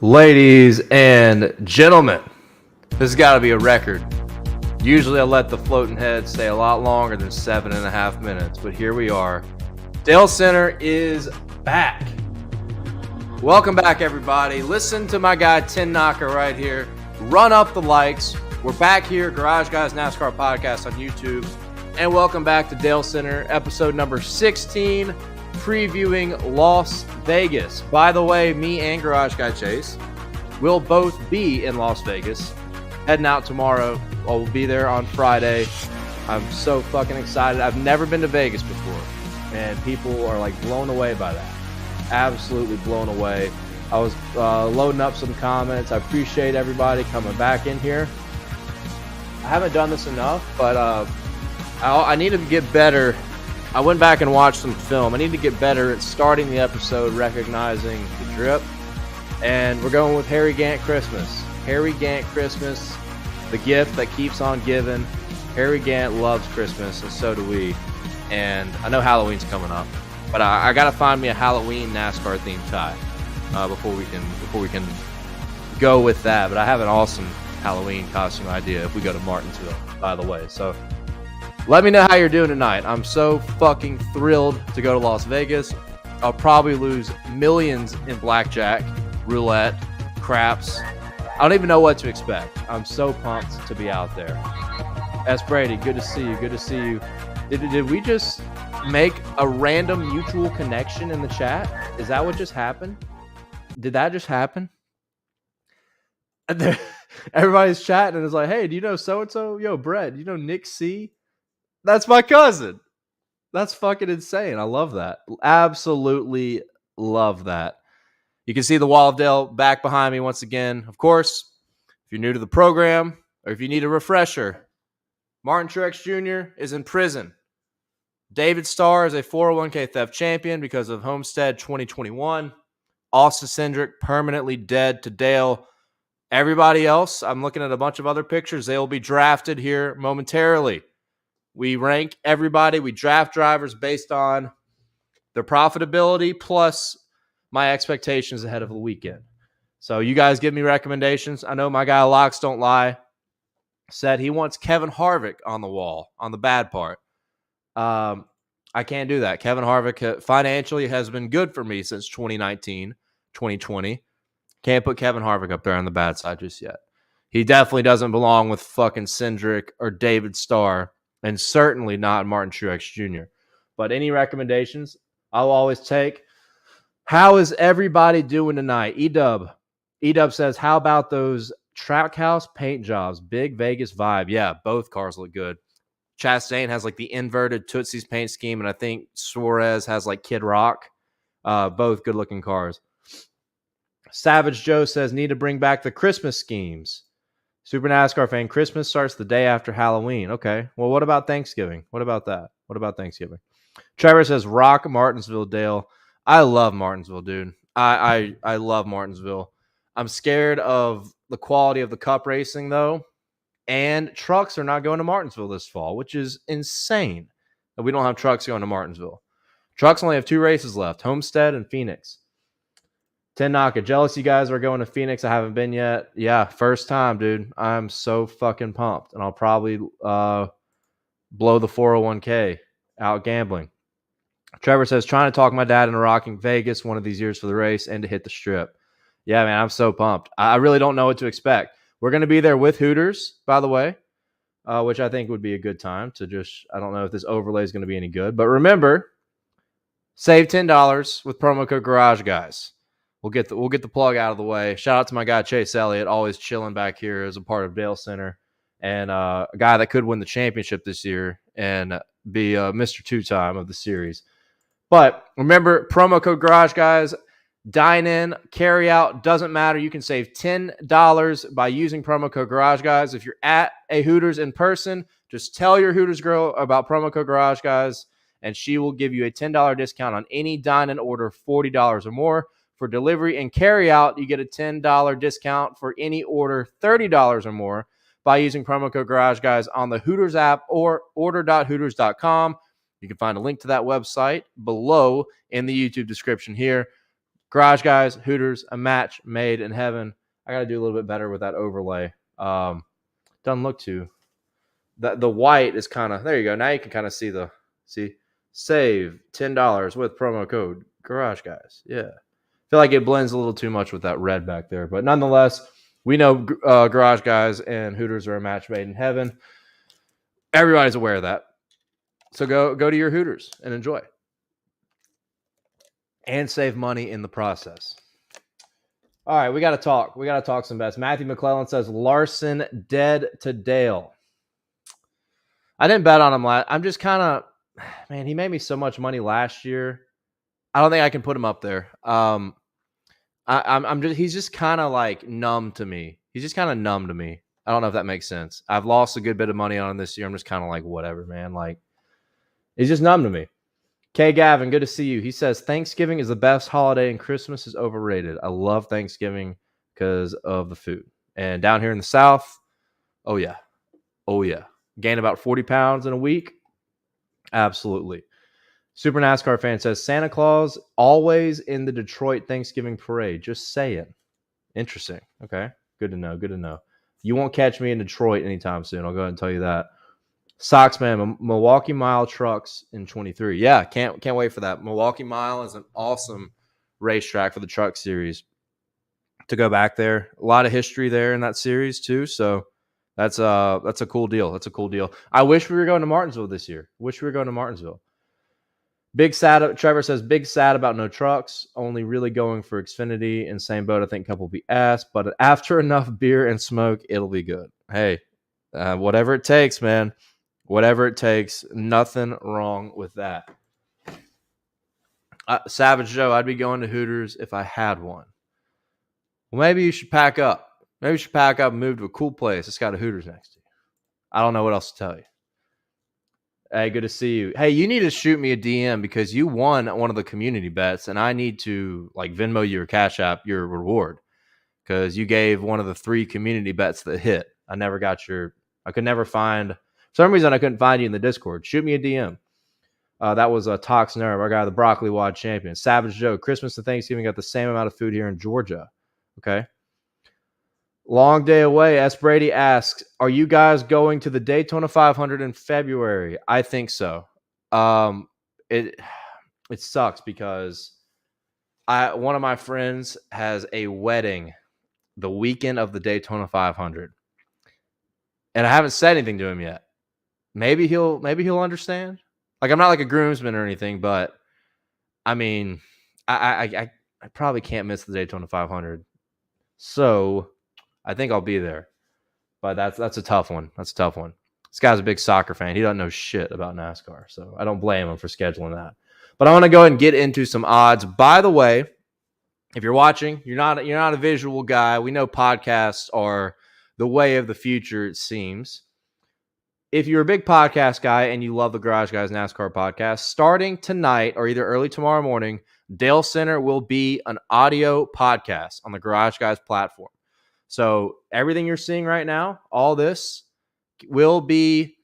Ladies and gentlemen, this has got to be a record. Usually I let the floating head stay a lot longer than 7.5 minutes, but here we are. Dalescenter is back. Welcome back, everybody. Listen to my guy, Tin Knocker, right here. Run up the likes. We're back here, Garage Guys NASCAR Podcast on YouTube. And welcome back to Dalescenter, episode number 16, previewing Las Vegas. By the way, me and Garage Guy Chase will both be in Las Vegas. Heading out tomorrow. We'll be there on Friday. I'm so fucking excited. I've never been to Vegas before, and people are like blown away by that. Absolutely blown away. I was loading up some comments. I appreciate everybody coming back in here. I haven't done this enough, but I need to get better. I went back and watched some film. I need to get better at starting the episode recognizing the drip. And we're going with Harry Gant Christmas. Harry Gant Christmas, the gift that keeps on giving. Harry Gant loves Christmas, and so do we. And I know Halloween's coming up, but I got to find me a Halloween NASCAR themed tie before we can go with that. But I have an awesome Halloween costume idea if we go to Martinsville, by the way. So let me know how you're doing tonight. I'm so fucking thrilled to go to Las Vegas. I'll probably lose millions in blackjack, roulette, craps. I don't even know what to expect. I'm so pumped to be out there. S. Brady, good to see you. Good to see you. Did we just make a random mutual connection in the chat? Is that what just happened? Did that just happen? Everybody's chatting and it's like, hey, do you know so-and-so? Yo, Brett, do you know Nick C? That's my cousin. That's fucking insane. I love that. Absolutely love that. You can see the Wall of Dale back behind me once again. Of course, if you're new to the program or if you need a refresher, Martin Truex Jr. is in prison. David Starr is a 401k theft champion because of Homestead 2021. Austin Cindric permanently dead to Dale. Everybody else, I'm looking at a bunch of other pictures. They will be drafted here momentarily. We rank everybody. We draft drivers based on their profitability plus my expectations ahead of the weekend. So you guys give me recommendations. I know my guy Locks Don't Lie said he wants Kevin Harvick on the wall on the bad part. I can't do that. Kevin Harvick financially has been good for me since 2019, 2020. Can't put Kevin Harvick up there on the bad side just yet. He definitely doesn't belong with fucking Cindric or David Starr, and certainly not Martin Truex Jr. But any recommendations, I'll always take. How is everybody doing tonight? E-Dub says, how about those Trackhouse paint jobs? Big Vegas vibe. Yeah, both cars look good. Chastain has like the inverted Tootsie's paint scheme, and I think Suarez has like Kid Rock. Both good-looking cars. Savage Joe says, need to bring back the Christmas schemes. Super NASCAR fan, Christmas starts the day after Halloween. Okay. Well, what about Thanksgiving? What about that? What about Thanksgiving? Trevor says, rock Martinsville, Dale. I love Martinsville, dude. I love Martinsville. I'm scared of the quality of the cup racing, though. And trucks are not going to Martinsville this fall, which is insane that we don't have trucks going to Martinsville. Trucks only have 2 races left, Homestead and Phoenix. 10 Naka, jealous you guys are going to Phoenix. I haven't been yet. Yeah, first time, dude. I'm so fucking pumped. And I'll probably blow the 401k out gambling. Trevor says, trying to talk my dad into rocking Vegas one of these years for the race and to hit the strip. Yeah, man, I'm so pumped. I really don't know what to expect. We're going to be there with Hooters, by the way, which I think would be a good time to just, I don't know if this overlay is going to be any good. But remember, save $10 with promo code Garage Guys. We'll get the plug out of the way. Shout out to my guy Chase Elliott, always chilling back here as a part of Dalescenter, and a guy that could win the championship this year and be Mr. Two-Time of the series. But remember, promo code Garage Guys. Dine in, carry out, doesn't matter. You can save $10 by using promo code Garage Guys. If you're at a Hooters in person, just tell your Hooters girl about promo code Garage Guys, and she will give you a $10 discount on any dine-in order, $40 or more. For delivery and carry out, you get a $10 discount for any order, $30 or more, by using promo code Garage Guys on the Hooters app or order.hooters.com. You can find a link to that website below in the YouTube description here. Garage Guys, Hooters, a match made in heaven. I got to do a little bit better with that overlay. Doesn't look too. The white is kind of, there you go. Now you can kind of see save $10 with promo code Garage Guys. Yeah. Feel like it blends a little too much with that red back there. But nonetheless, we know Garage Guys and Hooters are a match made in heaven. Everybody's aware of that. So go to your Hooters and enjoy. And save money in the process. All right, we got to talk. We got to talk some bets. Matthew McClellan says, Larson dead to Dale. I didn't bet on him last. I'm just kind of, man, he made me so much money last year. I don't think I can put him up there. He's just kind of like numb to me. He's just kind of numb to me. I don't know if that makes sense. I've lost a good bit of money on him this year. I'm just kind of like, whatever, man. Like, he's just numb to me. K. Gavin, good to see you. He says, Thanksgiving is the best holiday and Christmas is overrated. I love Thanksgiving because of the food. And down here in the South, oh yeah. Oh yeah. Gain about 40 pounds in a week. Absolutely. Super NASCAR fan says, Santa Claus always in the Detroit Thanksgiving parade. Just saying. Interesting. Okay. Good to know. Good to know. You won't catch me in Detroit anytime soon. I'll go ahead and tell you that. Sox man, Milwaukee Mile trucks in 23. Yeah, can't wait for that. Milwaukee Mile is an awesome racetrack for the Truck Series. To go back there, a lot of history there in that series too. So that's a cool deal. That's a cool deal. I wish we were going to Martinsville this year. Wish we were going to Martinsville. Big sad. Trevor says big sad about no trucks. Only really going for Xfinity and same boat. I think couple will be ass, but after enough beer and smoke, it'll be good. Hey, whatever it takes, man. Whatever it takes. Nothing wrong with that. Savage Joe, I'd be going to Hooters if I had one. Well, maybe you should pack up. Maybe you should pack up and move to a cool place. It's got a Hooters next to you. I don't know what else to tell you. Hey, good to see you. Hey, you need to shoot me a DM because you won one of the community bets, and I need to like Venmo you or Cash App your reward because you gave one of the 3 community bets that hit. I never got your. I could never find. For some reason, I couldn't find you in the Discord. Shoot me a DM. That was a Tox Nerve, our guy, the Broccoli Wad champion. Savage Joe, Christmas and Thanksgiving got the same amount of food here in Georgia. Okay. Long day away. S. Brady asks, are you guys going to the Daytona 500 in February? I think so. It sucks because one of my friends has a wedding the weekend of the Daytona 500. And I haven't said anything to him yet. Maybe he'll understand. Like, I'm not like a groomsman or anything, but I mean, I probably can't miss the Daytona 500. So I think I'll be there. But that's a tough one. That's a tough one. This guy's a big soccer fan. He doesn't know shit about NASCAR. So I don't blame him for scheduling that. But I want to go ahead and get into some odds. By the way, if you're watching, you're not a visual guy. We know podcasts are the way of the future, it seems. If you're a big podcast guy and you love the Garage Guys NASCAR podcast, starting tonight or either early tomorrow morning, Dalescenter will be an audio podcast on the Garage Guys platform. So everything you're seeing right now, all this will be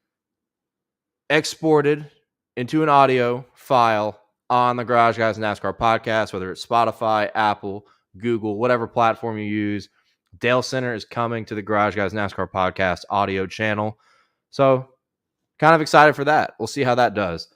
exported into an audio file on the Garage Guys NASCAR podcast, whether it's Spotify, Apple, Google, whatever platform you use. Dalescenter is coming to the Garage Guys NASCAR podcast audio channel. So kind of excited for that. We'll see how that does.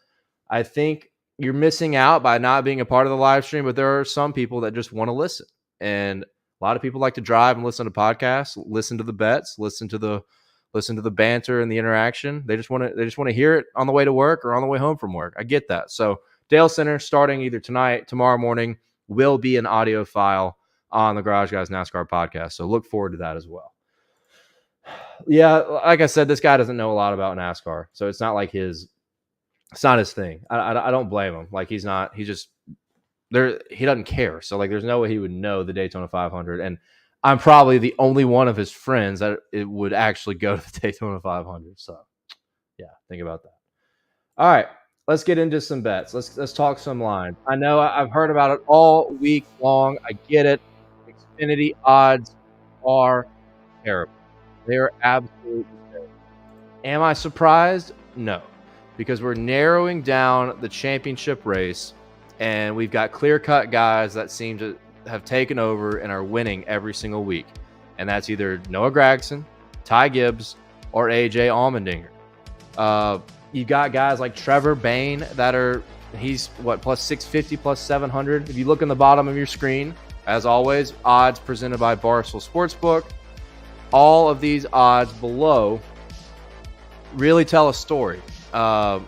I think you're missing out by not being a part of the live stream, but there are some people that just want to listen. And a lot of people like to drive and listen to podcasts, listen to the bets, listen to the banter and the interaction. They just want to hear it on the way to work or on the way home from work. I get that. So Dalescenter, starting either tonight, tomorrow morning, will be an audio file on the Garage Guys NASCAR podcast. So look forward to that as well. Yeah, like I said, this guy doesn't know a lot about NASCAR, so it's not his thing. I don't blame him. Like he doesn't care. So there's no way he would know the Daytona 500. And I'm probably the only one of his friends that it would actually go to the Daytona 500. So yeah, think about that. All right, let's get into some bets. Let's talk some lines. I know I've heard about it all week long. I get it. Xfinity odds are terrible. They are absolutely terrible. Am I surprised? No, because we're narrowing down the championship race, and we've got clear-cut guys that seem to have taken over and are winning every single week, and that's either Noah Gragson, Ty Gibbs, or AJ Allmendinger. You got guys like Trevor Bayne he's plus 650, plus 700. If you look in the bottom of your screen, as always, odds presented by Barstool Sportsbook. All of these odds below really tell a story. The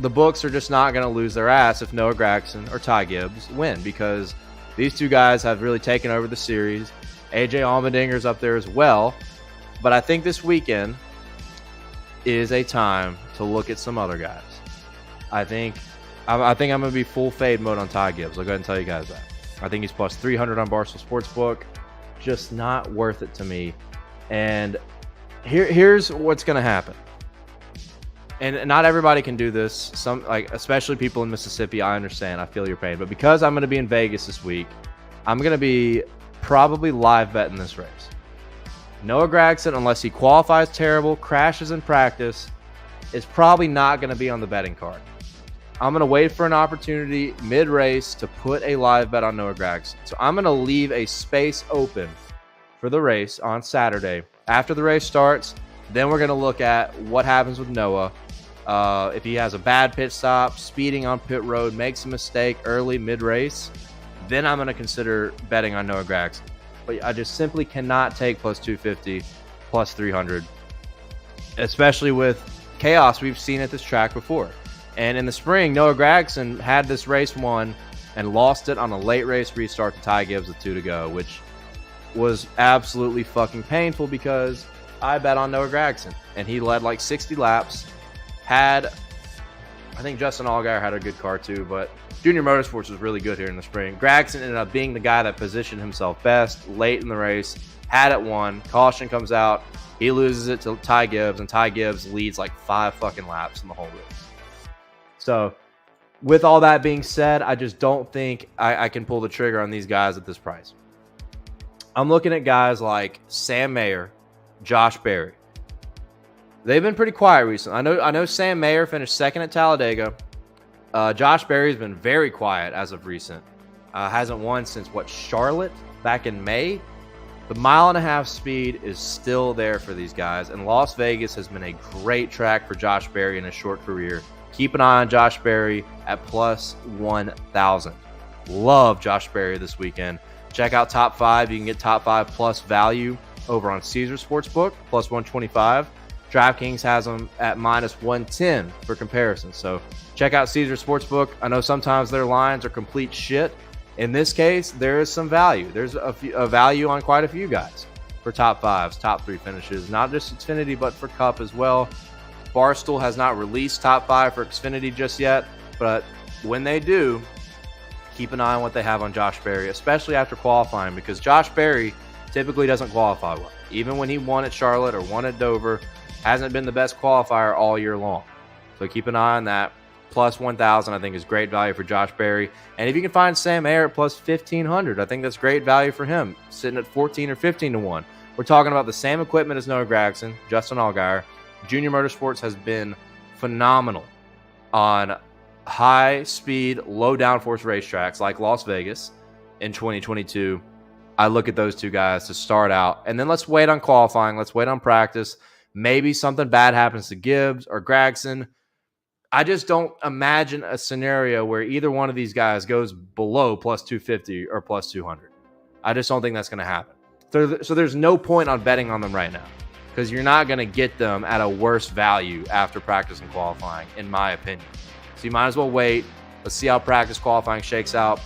books are just not going to lose their ass if Noah Gragson or Ty Gibbs win, because these two guys have really taken over the series. AJ Allmendinger's up there as well. But I think this weekend is a time to look at some other guys. I think I'm going to be full fade mode on Ty Gibbs. I'll go ahead and tell you guys that. I think he's plus 300 on Barstool Sportsbook. Just not worth it to me. And here's what's going to happen. And not everybody can do this. Especially people in Mississippi, I understand. I feel your pain. But because I'm going to be in Vegas this week, I'm going to be probably live betting this race. Noah Gragson, unless he qualifies terrible, crashes in practice, is probably not going to be on the betting card. I'm going to wait for an opportunity mid-race to put a live bet on Noah Gragson. So I'm going to leave a space open for the race on Saturday. After the race starts, Then we're going to look at what happens with Noah. If he has a bad pit stop, speeding on pit road, makes a mistake early, mid-race, then I'm going to consider betting on Noah Gragson. But I just simply cannot take plus 250, plus 300, especially with chaos we've seen at this track before. And in the spring, Noah Gragson had this race won and lost it on a late race restart to Ty Gibbs with 2 to go, which was absolutely fucking painful because I bet on Noah Gragson, and he led like 60 laps. I think Justin Allgaier had a good car too, but Junior Motorsports was really good here in the spring. Gragson ended up being the guy that positioned himself best late in the race, had it won. Caution comes out. He loses it to Ty Gibbs, and Ty Gibbs leads like 5 fucking laps in the whole race. So with all that being said, I just don't think I can pull the trigger on these guys at this price. I'm looking at guys like Sam Mayer, Josh Berry. They've been pretty quiet recently. I know Sam Mayer finished second at Talladega. Josh Berry's been very quiet as of recent. Hasn't won since, Charlotte back in May? The 1.5 mile speed is still there for these guys, and Las Vegas has been a great track for Josh Berry in his short career. Keep an eye on Josh Berry at plus 1,000. Love Josh Berry this weekend. Check out Top 5. You can get Top 5 plus value over on Caesar Sportsbook, plus 125. DraftKings has them at minus 110 for comparison. So check out Caesar Sportsbook. I know sometimes their lines are complete shit. In this case, there is some value. There's a value on quite a few guys for top 5s, top 3 finishes, not just Xfinity, but for Cup as well. Barstool has not released top 5 for Xfinity just yet, but when they do, keep an eye on what they have on Josh Berry, especially after qualifying, because Josh Berry typically doesn't qualify well. Even when he won at Charlotte or won at Dover, hasn't been the best qualifier all year long. So keep an eye on that. Plus 1,000, I think, is great value for Josh Berry. And if you can find Sam Mayer at plus 1,500, I think that's great value for him, sitting at 14 or 15 to 1. We're talking about the same equipment as Noah Gragson, Justin Allgaier. Junior Motorsports has been phenomenal on high-speed, low-downforce racetracks like Las Vegas in 2022. I look at those two guys to start out. And then let's wait on qualifying. Let's wait on practice. Maybe something bad happens to Gibbs or Gragson. I just don't imagine a scenario where either one of these guys goes below plus 250 or plus 200. I just don't think that's going to happen. So there's no point on betting on them right now because you're not going to get them at a worse value after practice and qualifying, in my opinion. So you might as well wait. Let's see how practice qualifying shakes out.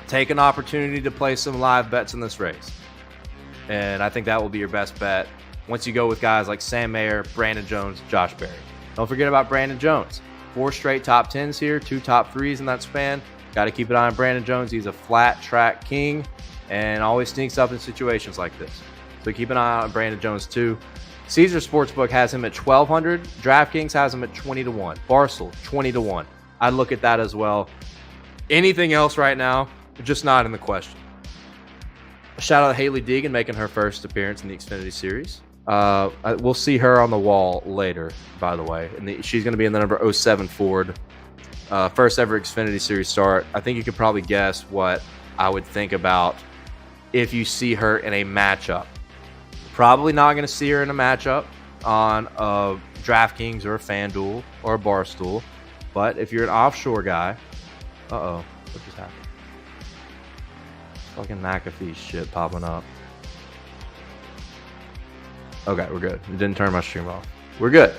Take an opportunity to play some live bets in this race. And I think that will be your best bet once you go with guys like Sam Mayer, Brandon Jones, Josh Berry. Don't forget about Brandon Jones. 4 straight top 10s here, 2 top 3s in that span. Got to keep an eye on Brandon Jones. He's a flat track king and always sneaks up in situations like this. So keep an eye on Brandon Jones too. Caesar Sportsbook has him at 1,200. DraftKings has him at 20 to 1. Barstool, 20 to 1. I'd look at that as well. Anything else right now, just not in the question. Shout out to Haley Deegan making her first appearance in the Xfinity Series. We'll see her on the wall later, by the way. And she's going to be in the number 07 Ford. First ever Xfinity Series start. I think you could probably guess what I would think about if you see her in a matchup. Probably not going to see her in a matchup on a DraftKings or a FanDuel or a Barstool. But if you're an offshore guy... what just happened? Fucking McAfee shit popping up. Okay, we're good. It didn't turn my stream off. We're good.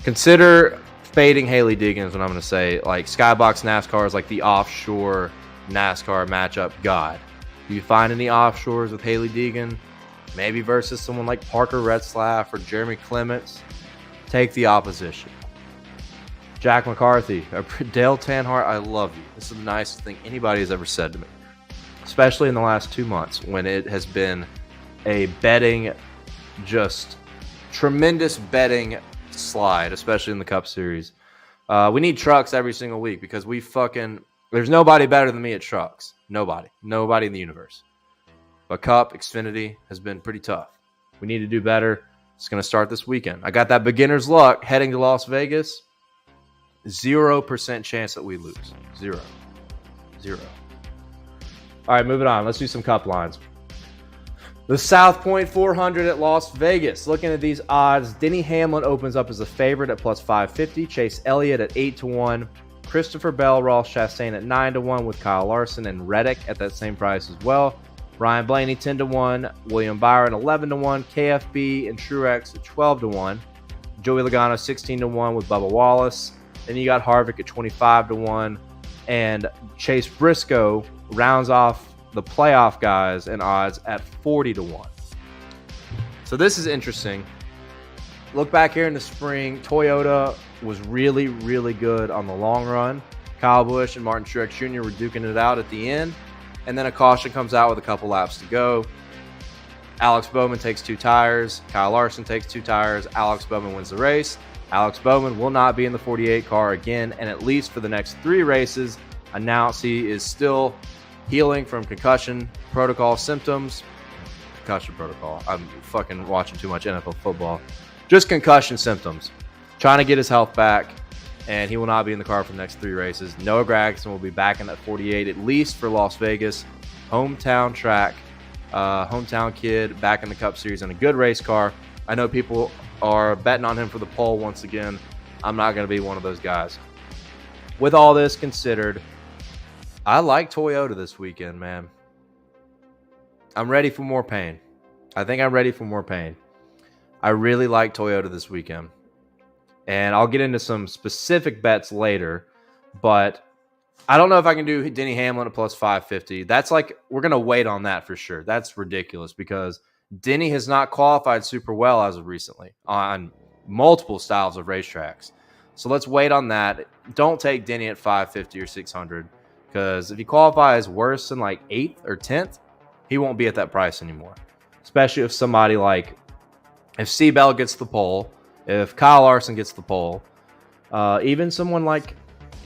Consider fading Haley Deegan is what I'm going to say. Like, Skybox NASCAR is like the offshore NASCAR matchup god. If you find any offshores with Haley Deegan, maybe versus someone like Parker Retzlaff or Jeremy Clements, take the opposition. Jack McCarthy, Dale Tanhart, I love you. This is the nicest thing anybody has ever said to me, especially in the last 2 months when it has been a betting, just tremendous betting slide, especially in the Cup Series. We need trucks every single week because there's nobody better than me at trucks. Nobody in the universe. But Cup, Xfinity has been pretty tough. We need to do better. It's going to start this weekend. I got that beginner's luck heading to Las Vegas. 0% chance that we lose. Zero. All right, moving on. Let's do some Cup lines. The South Point 400 at Las Vegas. Looking at these odds, Denny Hamlin opens up as a favorite at plus 550. Chase Elliott at 8-1. Christopher Bell, Ross Chastain at 9-1 with Kyle Larson and Reddick at that same price as well. Ryan Blaney 10-1. William Byron 11-1. KFB and Truex at 12-1. Joey Logano 16-1 with Bubba Wallace. Then you got Harvick at 25-1. And Chase Briscoe rounds off the playoff guys in odds at 40-1. So this is interesting. Look back here in the spring, Toyota was really, really good on the long run. Kyle Busch and Martin Truex Jr. were duking it out at the end. And then a caution comes out with a couple laps to go. Alex Bowman takes 2 tires. Kyle Larson takes 2 tires. Alex Bowman wins the race. Alex Bowman will not be in the 48 car again, and at least for the next 3 races, announced he is still healing from concussion protocol symptoms. Concussion protocol. I'm fucking watching too much NFL football. Just concussion symptoms. Trying to get his health back, and he will not be in the car for the next 3 races. Noah Gragson will be back in that 48, at least for Las Vegas. Hometown track. Hometown kid back in the Cup Series in a good race car. I know people are betting on him for the pole once again. I'm not going to be one of those guys. With all this considered, I like Toyota this weekend, man. I'm ready for more pain. I think I'm ready for more pain. I really like Toyota this weekend. And I'll get into some specific bets later, but I don't know if I can do Denny Hamlin at plus 550. That's like, we're going to wait on that for sure. That's ridiculous because Denny has not qualified super well as of recently on multiple styles of racetracks. So let's wait on that. Don't take Denny at 550 or 600 because if he qualifies worse than like 8th or 10th, he won't be at that price anymore. Especially if somebody like, if C-Bell gets the pole, if Kyle Larson gets the pole, even someone like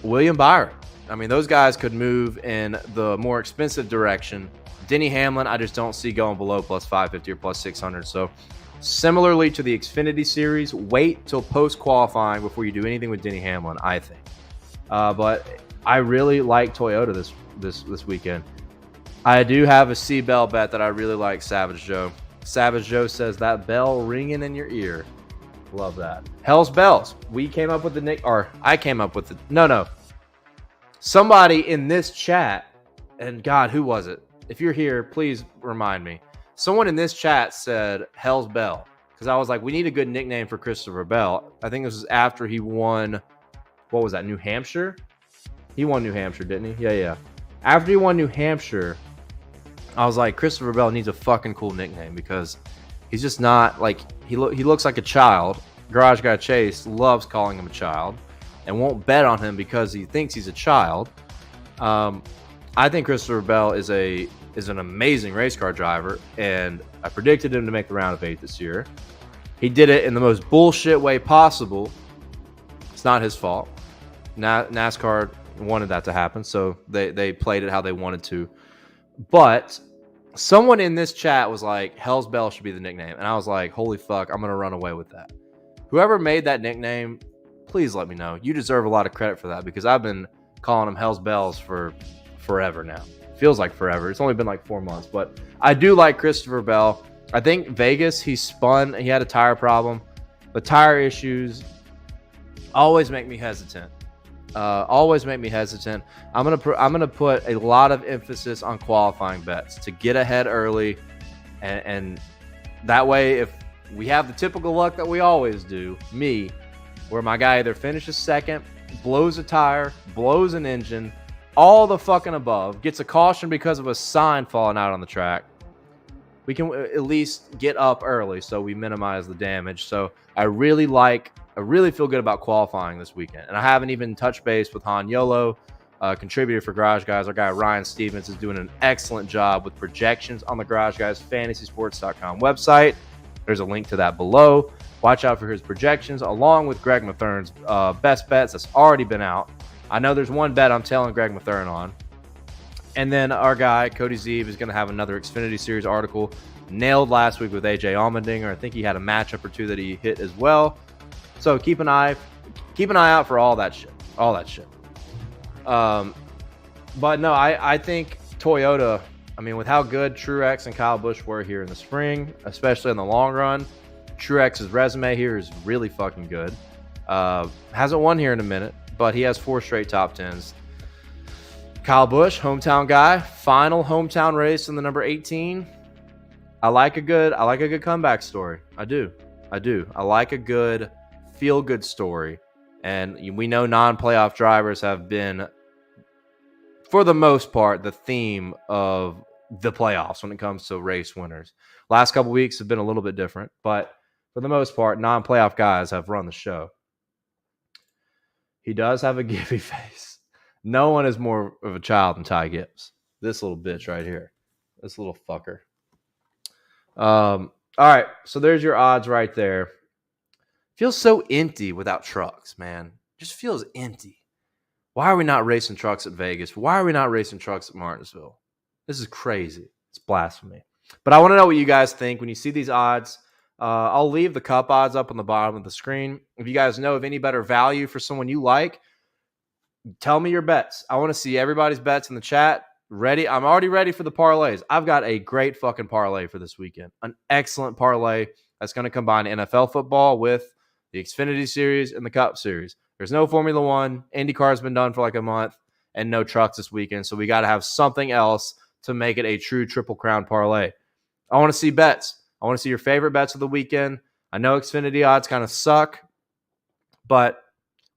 William Byron. I mean, those guys could move in the more expensive direction. Denny Hamlin, I just don't see going below plus 550 or plus 600. So similarly to the Xfinity series, wait till post-qualifying before you do anything with Denny Hamlin, I think. But I really like Toyota this weekend. I do have a C-Bell bet that I really like, Savage Joe. Savage Joe says that bell ringing in your ear. Love that. Hell's Bells. We came up with the nick, or I came up with the, no. Somebody in this chat, and God, who was it? If you're here, please remind me. Someone in this chat said Hell's Bell, because I was like, we need a good nickname for Christopher Bell. I think this was after he won, what was that, New Hampshire? He won New Hampshire, didn't he? Yeah. After he won New Hampshire, I was like, Christopher Bell needs a fucking cool nickname because he's just not, like, he looks like a child. Garage Guy Chase loves calling him a child and won't bet on him because he thinks he's a child. I think Christopher Bell is an amazing race car driver, and I predicted him to make the round of 8 this year. He did it in the most bullshit way possible. It's not his fault. NASCAR wanted that to happen, so they played it how they wanted to. But someone in this chat was like, Hell's Bell should be the nickname. And I was like, holy fuck, I'm going to run away with that. Whoever made that nickname, please let me know. You deserve a lot of credit for that because I've been calling them Hell's Bells for forever now. Feels like forever. It's only been like 4 months. But I do like Christopher Bell. I think Vegas, he spun. He had a tire problem. The tire issues always make me hesitant. I'm gonna put a lot of emphasis on qualifying bets to get ahead early, and that way, if we have the typical luck that we always do, where my guy either finishes second, blows a tire, blows an engine, all the fucking above, gets a caution because of a sign falling out on the track, we can at least get up early so we minimize the damage. So I really feel good about qualifying this weekend. And I haven't even touched base with Han Yolo, contributor for Garage Guys. Our guy Ryan Stevens is doing an excellent job with projections on the Garage Guys FantasySports.com website. There's a link to that below. Watch out for his projections, along with Greg Mathern's best bets that's already been out. I know there's one bet I'm telling Greg Mathern on. And then our guy, Cody Zeeb, is going to have another Xfinity Series article. Nailed last week with AJ Allmendinger. I think he had a matchup or two that he hit as well. So keep an eye out for all that shit. But no, I think Toyota, I mean, with how good Truex and Kyle Busch were here in the spring, especially in the long run, Truex's resume here is really fucking good. Hasn't won here in a minute, but he has 4 straight top 10s. Kyle Busch, hometown guy, final hometown race in the number 18. I like a good comeback story. I do. I like a good feel-good story. And we know non-playoff drivers have been, for the most part, the theme of the playoffs when it comes to race winners. Last couple weeks have been a little bit different, but for the most part, non-playoff guys have run the show. He does have a gibby face. No one is more of a child than Ty Gibbs. This little bitch right here. This little fucker. All right, so there's your odds right there. Feels so empty without trucks, man. Just feels empty. Why are we not racing trucks at Vegas? Why are we not racing trucks at Martinsville? This is crazy. It's blasphemy. But I want to know what you guys think when you see these odds. I'll leave the cup odds up on the bottom of the screen. If you guys know of any better value for someone you like, tell me your bets. I want to see everybody's bets in the chat. Ready? I'm already ready for the parlays. I've got a great fucking parlay for this weekend. An excellent parlay that's going to combine NFL football with the Xfinity Series and the Cup Series. There's no Formula One. IndyCar's been done for like a month and no trucks this weekend. So we got to have something else to make it a true Triple Crown parlay. I want to see bets. I want to see your favorite bets of the weekend. I know Xfinity odds kind of suck, but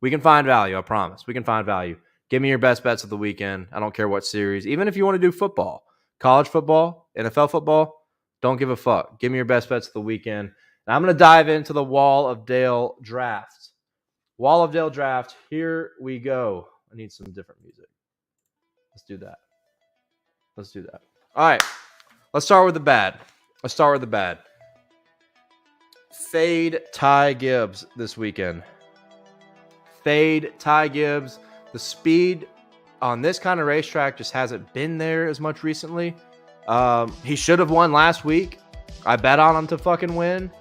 we can find value. I promise. We can find value. Give me your best bets of the weekend. I don't care what series. Even if you want to do football, college football, NFL football, don't give a fuck. Give me your best bets of the weekend. And I'm going to dive into the Wall of Dale draft. Wall of Dale draft. Here we go. I need some different music. Let's do that. All right. Let's start with the bad. Fade Ty Gibbs this weekend. Fade Ty Gibbs. The speed on this kind of racetrack just hasn't been there as much recently. He should have won last week. I bet on him to fucking win.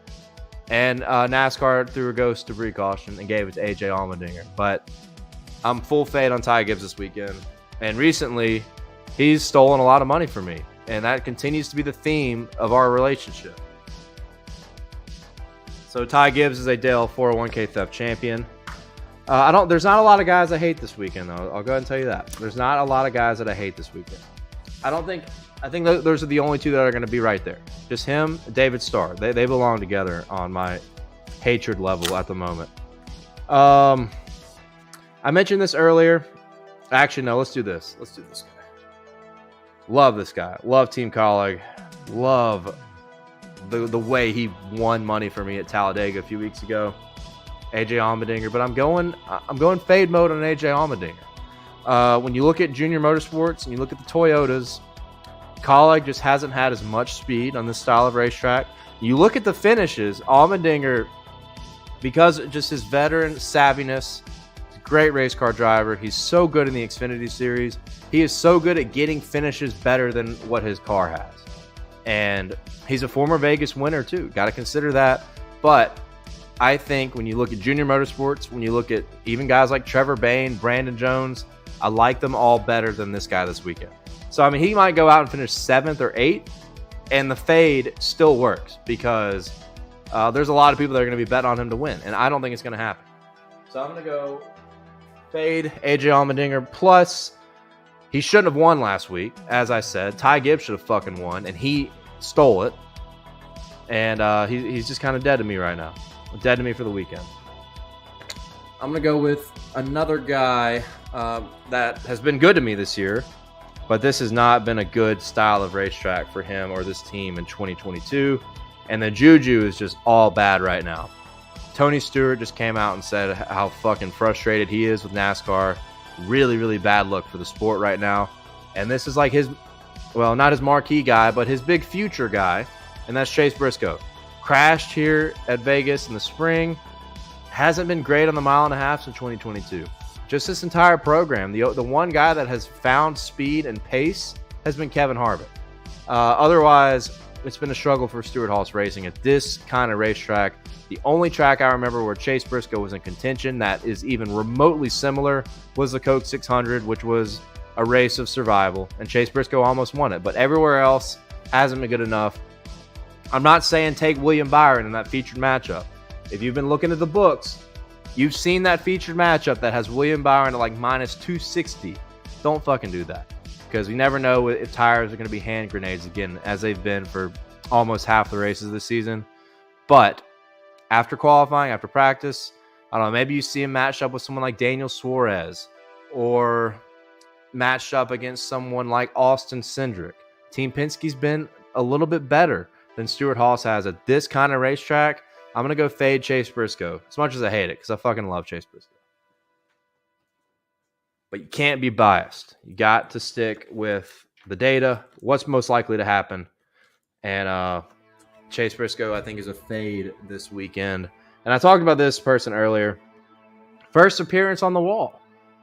And NASCAR threw a ghost debris caution and gave it to AJ Allmendinger. But I'm full fade on Ty Gibbs this weekend. And recently, he's stolen a lot of money from me. And that continues to be the theme of our relationship. So Ty Gibbs is a Dale 401k theft champion. There's not a lot of guys I hate this weekend, though. I'll go ahead and tell you that. There's not a lot of guys that I hate this weekend. I think those are the only two that are going to be right there. Just him, David Starr. They belong together on my hatred level at the moment. I mentioned this earlier. Actually, no, let's do this. Let's do this guy. Love this guy. Love Team Colleague. Love the way he won money for me at Talladega a few weeks ago. AJ Allmendinger, but I'm going fade mode on AJ Allmendinger. When you look at Junior Motorsports and you look at the Toyotas, Colleague just hasn't had as much speed on this style of racetrack. You look at the finishes, Allmendinger, because of just his veteran savviness, he's a great race car driver. He's so good in the Xfinity Series. He is so good at getting finishes better than what his car has. And he's a former Vegas winner too. Got to consider that. But I think when you look at Junior Motorsports, when you look at even guys like Trevor Bayne, Brandon Jones, I like them all better than this guy this weekend. So, I mean, he might go out and finish 7th or 8th, and the fade still works because there's a lot of people that are going to be betting on him to win, and I don't think it's going to happen. So I'm going to go fade AJ Allmendinger. Plus, he shouldn't have won last week, as I said. Ty Gibbs should have fucking won, and he stole it. And he's just kind of dead to me right now. Dead to me for the weekend. I'm going to go with another guy that has been good to me this year, but this has not been a good style of racetrack for him or this team in 2022. And the juju is just all bad right now. Tony Stewart just came out and said how fucking frustrated he is with NASCAR. Really, really bad look for the sport right now. And this is like his, well, not his marquee guy, but his big future guy, and that's Chase Briscoe. Crashed here at Vegas in the spring. Hasn't been great on the mile and a half in 2022. Just this entire program, the one guy that has found speed and pace has been Kevin Harvick. Otherwise, it's been a struggle for Stewart-Haas Racing at this kind of racetrack. The only track I remember where Chase Briscoe was in contention that is even remotely similar was the Coke 600, which was a race of survival, and Chase Briscoe almost won it, but everywhere else hasn't been good enough. I'm not saying take William Byron in that featured matchup. If you've been looking at the books, you've seen that featured matchup that has William Byron at like minus 260. Don't fucking do that, because you never know if tires are going to be hand grenades again, as they've been for almost half the races this season. But after qualifying, after practice, I don't know, maybe you see him matched up with someone like Daniel Suarez, or matched up against someone like Austin Cindric. Team Penske's been a little bit better than Stewart Haas has at this kind of racetrack. I'm going to go fade Chase Briscoe, as much as I hate it, because I fucking love Chase Briscoe. But you can't be biased. You got to stick with the data, what's most likely to happen. And Chase Briscoe, I think, is a fade this weekend. And I talked about this person earlier. First appearance on the wall.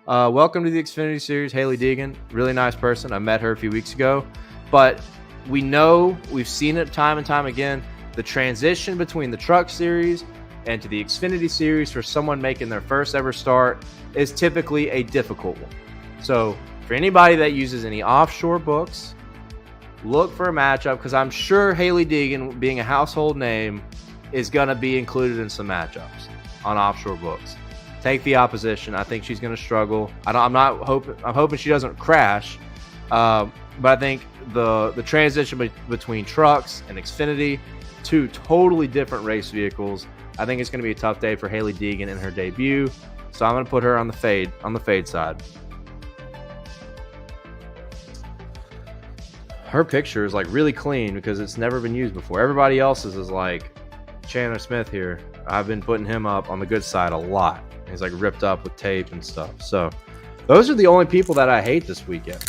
Welcome to the Xfinity Series, Hailie Deegan. Really nice person. I met her a few weeks ago. But we know, we've seen it time and time again, the transition between the Truck Series and to the Xfinity Series for someone making their first ever start is typically a difficult one. So for anybody that uses any offshore books, look for a matchup, because I'm sure Hailie Deegan, being a household name, is going to be included in some matchups on offshore books. Take the opposition. I think she's going to struggle. I'm hoping she doesn't crash. But I think the transition between trucks and Xfinity, two totally different race vehicles, I think it's going to be a tough day for Hailie Deegan in her debut. So I'm going to put her on the fade side. Her picture is like really clean because it's never been used before. Everybody else's is like Chandler Smith here. I've been putting him up on the good side a lot. He's like ripped up with tape and stuff. So those are the only people that I hate this weekend.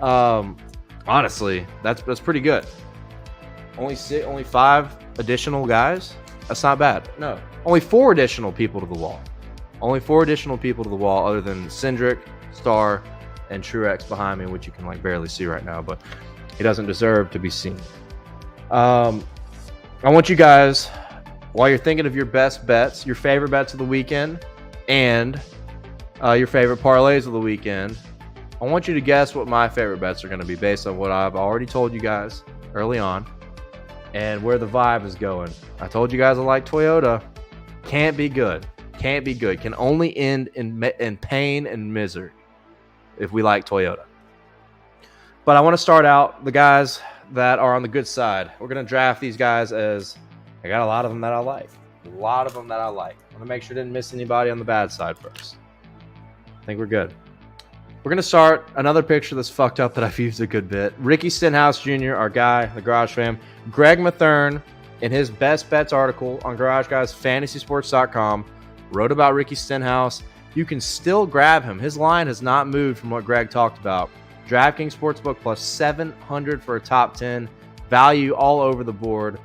Honestly, that's pretty good. Only 5 additional guys. That's not bad. No, only 4 additional people to the wall. Only 4 additional people to the wall, other than Cindric, Star, and Truex behind me, which you can like barely see right now, but he doesn't deserve to be seen. I want you guys, while you're thinking of your best bets, your favorite bets of the weekend, and your favorite parlays of the weekend, I want you to guess what my favorite bets are going to be based on what I've already told you guys early on and where the vibe is going. I told you guys I like Toyota. Can't be good. Can't be good. Can only end in pain and misery if we like Toyota. But I want to start out the guys that are on the good side. We're going to draft these guys as I got a lot of them that I like. I want to make sure I didn't miss anybody on the bad side first. I think we're good. We're going to start another picture that's fucked up that I've used a good bit. Ricky Stenhouse Jr., our guy, the Garage Fam. Greg Mathern, in his Best Bets article on GarageGuysFantasySports.com, wrote about Ricky Stenhouse. You can still grab him. His line has not moved from what Greg talked about. DraftKings Sportsbook plus 700 for a top 10. Value all over the board.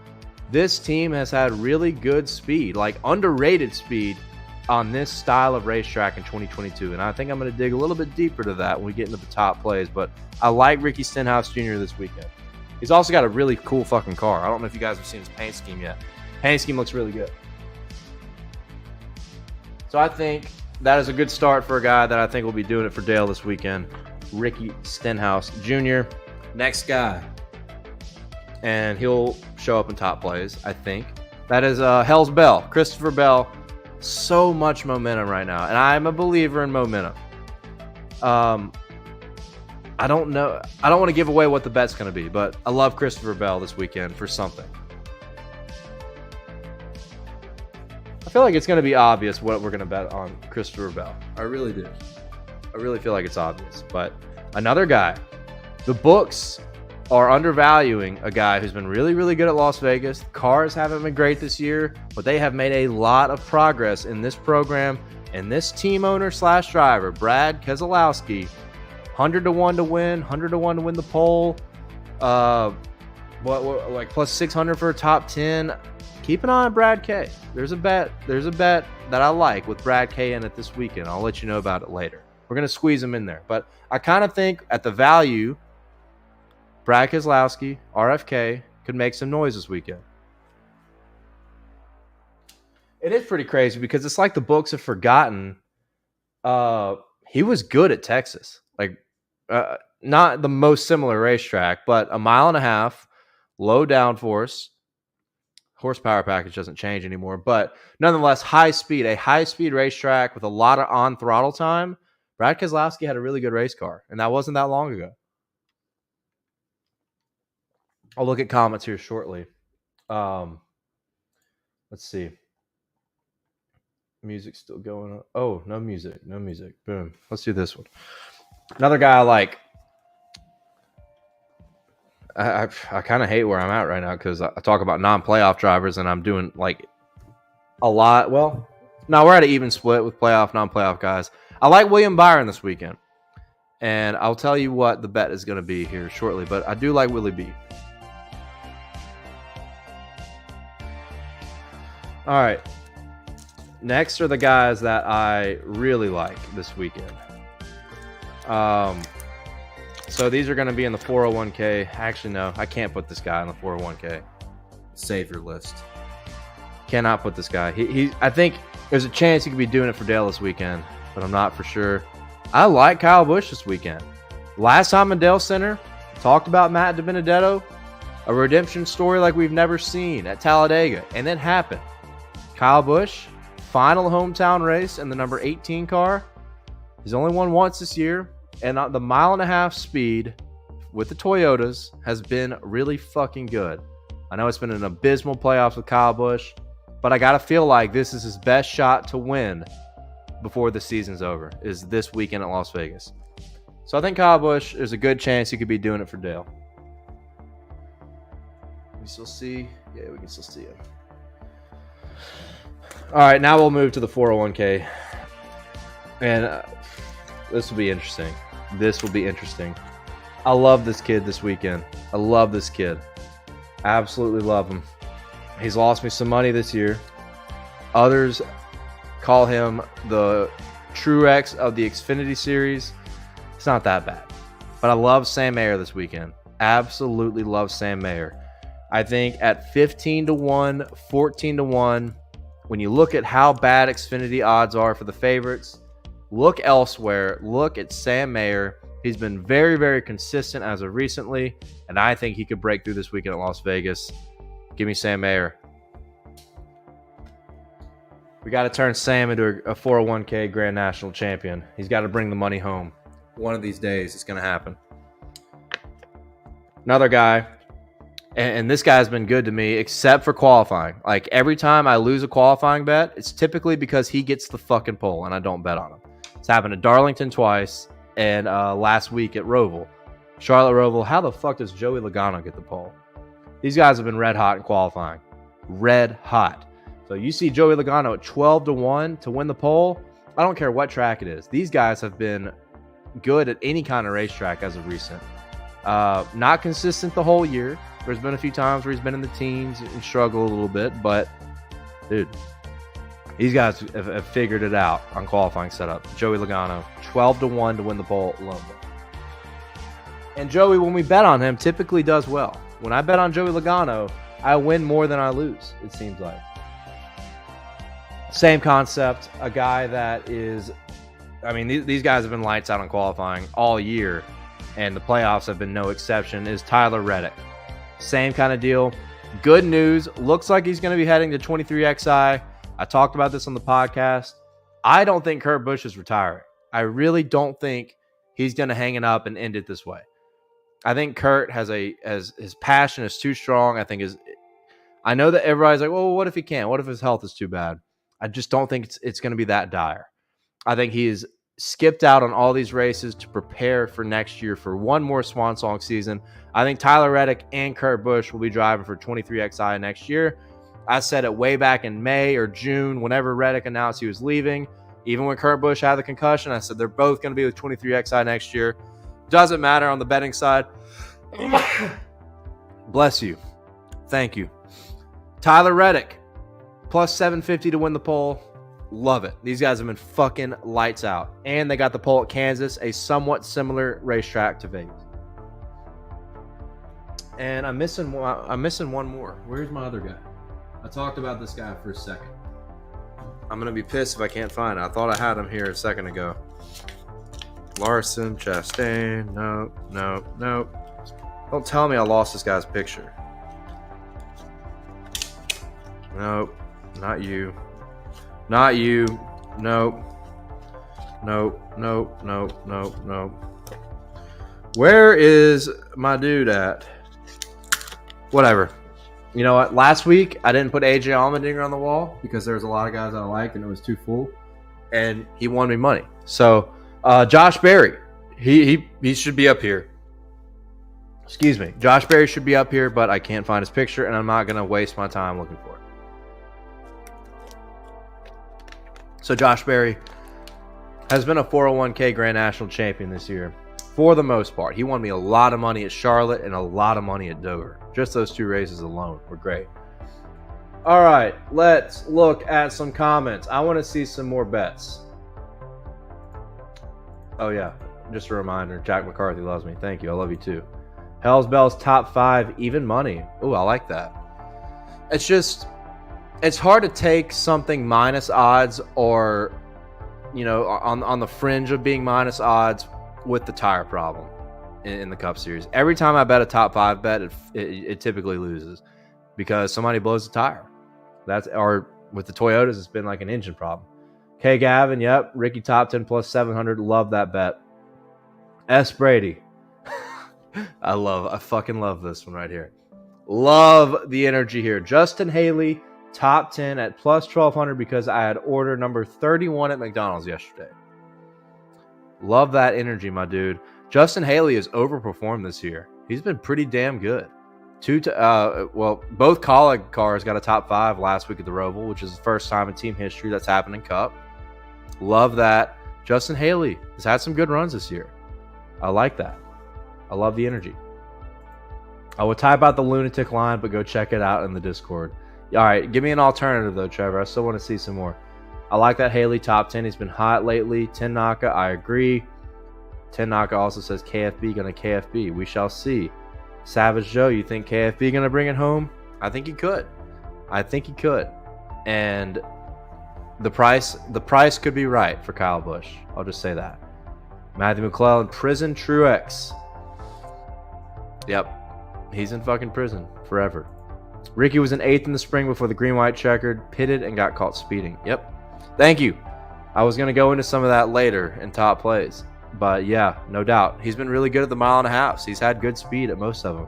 This team has had really good speed, like underrated speed, on this style of racetrack in 2022. And I think I'm going to dig a little bit deeper to that when we get into the top plays. But I like Ricky Stenhouse Jr. this weekend. He's also got a really cool fucking car. I don't know if you guys have seen his paint scheme yet. Paint scheme looks really good. So I think that is a good start for a guy that I think will be doing it for Dale this weekend. Ricky Stenhouse Jr. Next guy. And he'll show up in top plays, I think. That is Hell's Bell, Christopher Bell. So much momentum right now, and I'm a believer in momentum. I don't know. I don't want to give away what the bet's going to be, but I love Christopher Bell this weekend for something. I feel like it's going to be obvious what we're going to bet on Christopher Bell. I really do. I really feel like it's obvious. But another guy, the books are undervaluing a guy who's been really, really good at Las Vegas. Cars haven't been great this year, but they have made a lot of progress in this program. And this team owner / driver, Brad Keselowski, 100 to 1 to win, 100 to 1 to win the pole. Like plus 600 for a top 10. Keep an eye on Brad K. There's a bet that I like with Brad K in it this weekend. I'll let you know about it later. We're going to squeeze him in there. But I kind of think at the value, Brad Keselowski, RFK, could make some noise this weekend. It is pretty crazy because it's like the books have forgotten he was good at Texas. Like, not the most similar racetrack, but a mile and a half, low downforce. Horsepower package doesn't change anymore, but nonetheless, high speed, a high-speed racetrack with a lot of on-throttle time. Brad Keselowski had a really good race car, and that wasn't that long ago. I'll look at comments here shortly. Let's see. Music's still going on. Oh, no music. Boom. Let's do this one. Another guy I like. I kind of hate where I'm at right now because I talk about non-playoff drivers and I'm doing like a lot. Well, no, we're at an even split with playoff, non-playoff guys. I like William Byron this weekend, and I'll tell you what the bet is going to be here shortly, but I do like Willie B. All right. Next are the guys that I really like this weekend. So these are going to be in the 401k. Actually, no, I can't put this guy in the 401k. Save your list. Cannot put this guy. I think there's a chance he could be doing it for Dale this weekend, but I'm not for sure. I like Kyle Busch this weekend. Last time in Dalescenter, talked about Matt DiBenedetto, a redemption story like we've never seen at Talladega, and it happened. Kyle Busch, final hometown race in the number 18 car. He's only won once this year. And the mile and a half speed with the Toyotas has been really fucking good. I know it's been an abysmal playoffs with Kyle Busch, but I got to feel like this is his best shot to win before the season's over, is this weekend at Las Vegas. So I think Kyle Busch, there's a good chance he could be doing it for Dale. We still see? Yeah, we can still see him. All right, now we'll move to the 401k. And this will be interesting. I love this kid this weekend. I love this kid. Absolutely love him. He's lost me some money this year. Others call him the Truex of the Xfinity series. It's not that bad. But I love Sam Mayer this weekend. Absolutely love Sam Mayer. I think at 15-1, 14-1, when you look at how bad Xfinity odds are for the favorites, look elsewhere. Look at Sam Mayer. He's been very, very consistent as of recently, and I think he could break through this weekend at Las Vegas. Give me Sam Mayer. We got to turn Sam into a 401k Grand National champion. He's got to bring the money home. One of these days, it's going to happen. Another guy, and this guy's been good to me, except for qualifying. Like, every time I lose a qualifying bet, it's typically because he gets the fucking pole, and I don't bet on him. It's happened at Darlington twice, and last week at Roval. Charlotte Roval, how the fuck does Joey Logano get the pole? These guys have been red hot in qualifying. Red hot. So you see Joey Logano at 12-1 to win the pole. I don't care what track it is. These guys have been good at any kind of racetrack as of recent. Not consistent the whole year. There's been a few times where he's been in the teens and struggled a little bit, but dude, these guys have figured it out on qualifying setup. Joey Logano, 12-1 to win the pole alone. And Joey, when we bet on him, typically does well. When I bet on Joey Logano, I win more than I lose, it seems like. Same concept. A guy that is, I mean, these guys have been lights out on qualifying all year, and the playoffs have been no exception, is Tyler Reddick. Same kind of deal. Good news. Looks like he's going to be heading to 23XI. I talked about this on the podcast. I don't think Kurt Busch is retiring. I really don't think he's going to hang it up and end it this way. I think Kurt has his passion is too strong. I know that everybody's like, well, what if he can't? What if his health is too bad? I just don't think it's going to be that dire. I think he's skipped out on all these races to prepare for next year for one more Swan Song season. I think Tyler Reddick and Kurt Busch will be driving for 23XI next year. I said it way back in May or June, whenever Reddick announced he was leaving. Even when Kurt Busch had the concussion, I said they're both going to be with 23XI next year. Doesn't matter on the betting side. Bless you. Thank you. Tyler Reddick, plus 750 to win the pole. Love it. These guys have been fucking lights out. And they got the pole at Kansas, a somewhat similar racetrack to Vegas. And I'm missing one more. Where's my other guy? I talked about this guy for a second. I'm going to be pissed if I can't find it. I thought I had him here a second ago. Larson, Chastain. Nope, nope, nope. Don't tell me I lost this guy's picture. Nope, not you. Not you. Nope. Nope, nope, nope, nope, nope. Where is my dude at? Whatever. You know what? Last week, I didn't put AJ Allmendinger on the wall because there was a lot of guys that I liked and it was too full. And he won me money. So, Josh Berry, he should be up here. Excuse me. Josh Berry should be up here, but I can't find his picture, and I'm not going to waste my time looking for it. So, Josh Berry has been a 401k Grand National Champion this year. For the most part. He won me a lot of money at Charlotte and a lot of money at Dover. Just those two races alone were great. All right, let's look at some comments. I want to see some more bets. Oh, yeah. Just a reminder. Jack McCarthy loves me. Thank you. I love you, too. Hell's Bells top 5, even money. Ooh, I like that. It's hard to take something minus odds or, you know, on the fringe of being minus odds with the tire problem in the Cup Series. Every time I bet a top 5 bet, it typically loses because somebody blows the tire. Or with the Toyotas, it's been like an engine problem. K. Gavin, yep. Ricky top 10 plus 700. Love that bet. S. Brady. I fucking love this one right here. Love the energy here. Justin Haley, top 10 at plus 1,200 because I had order number 31 at McDonald's yesterday. Love that energy, my dude. Justin Haley has overperformed this year. He's been pretty damn good. Both Colleague cars got a top 5 last week at the Roval, which is the first time in team history that's happened in Cup. Love that. Justin Haley has had some good runs this year. I like that. I love the energy. I would type out the lunatic line, but go check it out in the Discord. All right, give me an alternative, though, Trevor. I still want to see some more. I like that Haley top 10. He's been hot lately. 10 Naka, I agree. 10 Naka also says KFB going to KFB. We shall see. Savage Joe, you think KFB going to bring it home? I think he could. And the price could be right for Kyle Busch. I'll just say that. Matthew McClellan, prison Truex. Yep. He's in fucking prison forever. Ricky was in 8th in the spring before the green-white checkered, pitted, and got caught speeding. Yep. Thank you. I was going to go into some of that later in top plays. But yeah, no doubt. He's been really good at the mile and a half. He's had good speed at most of them.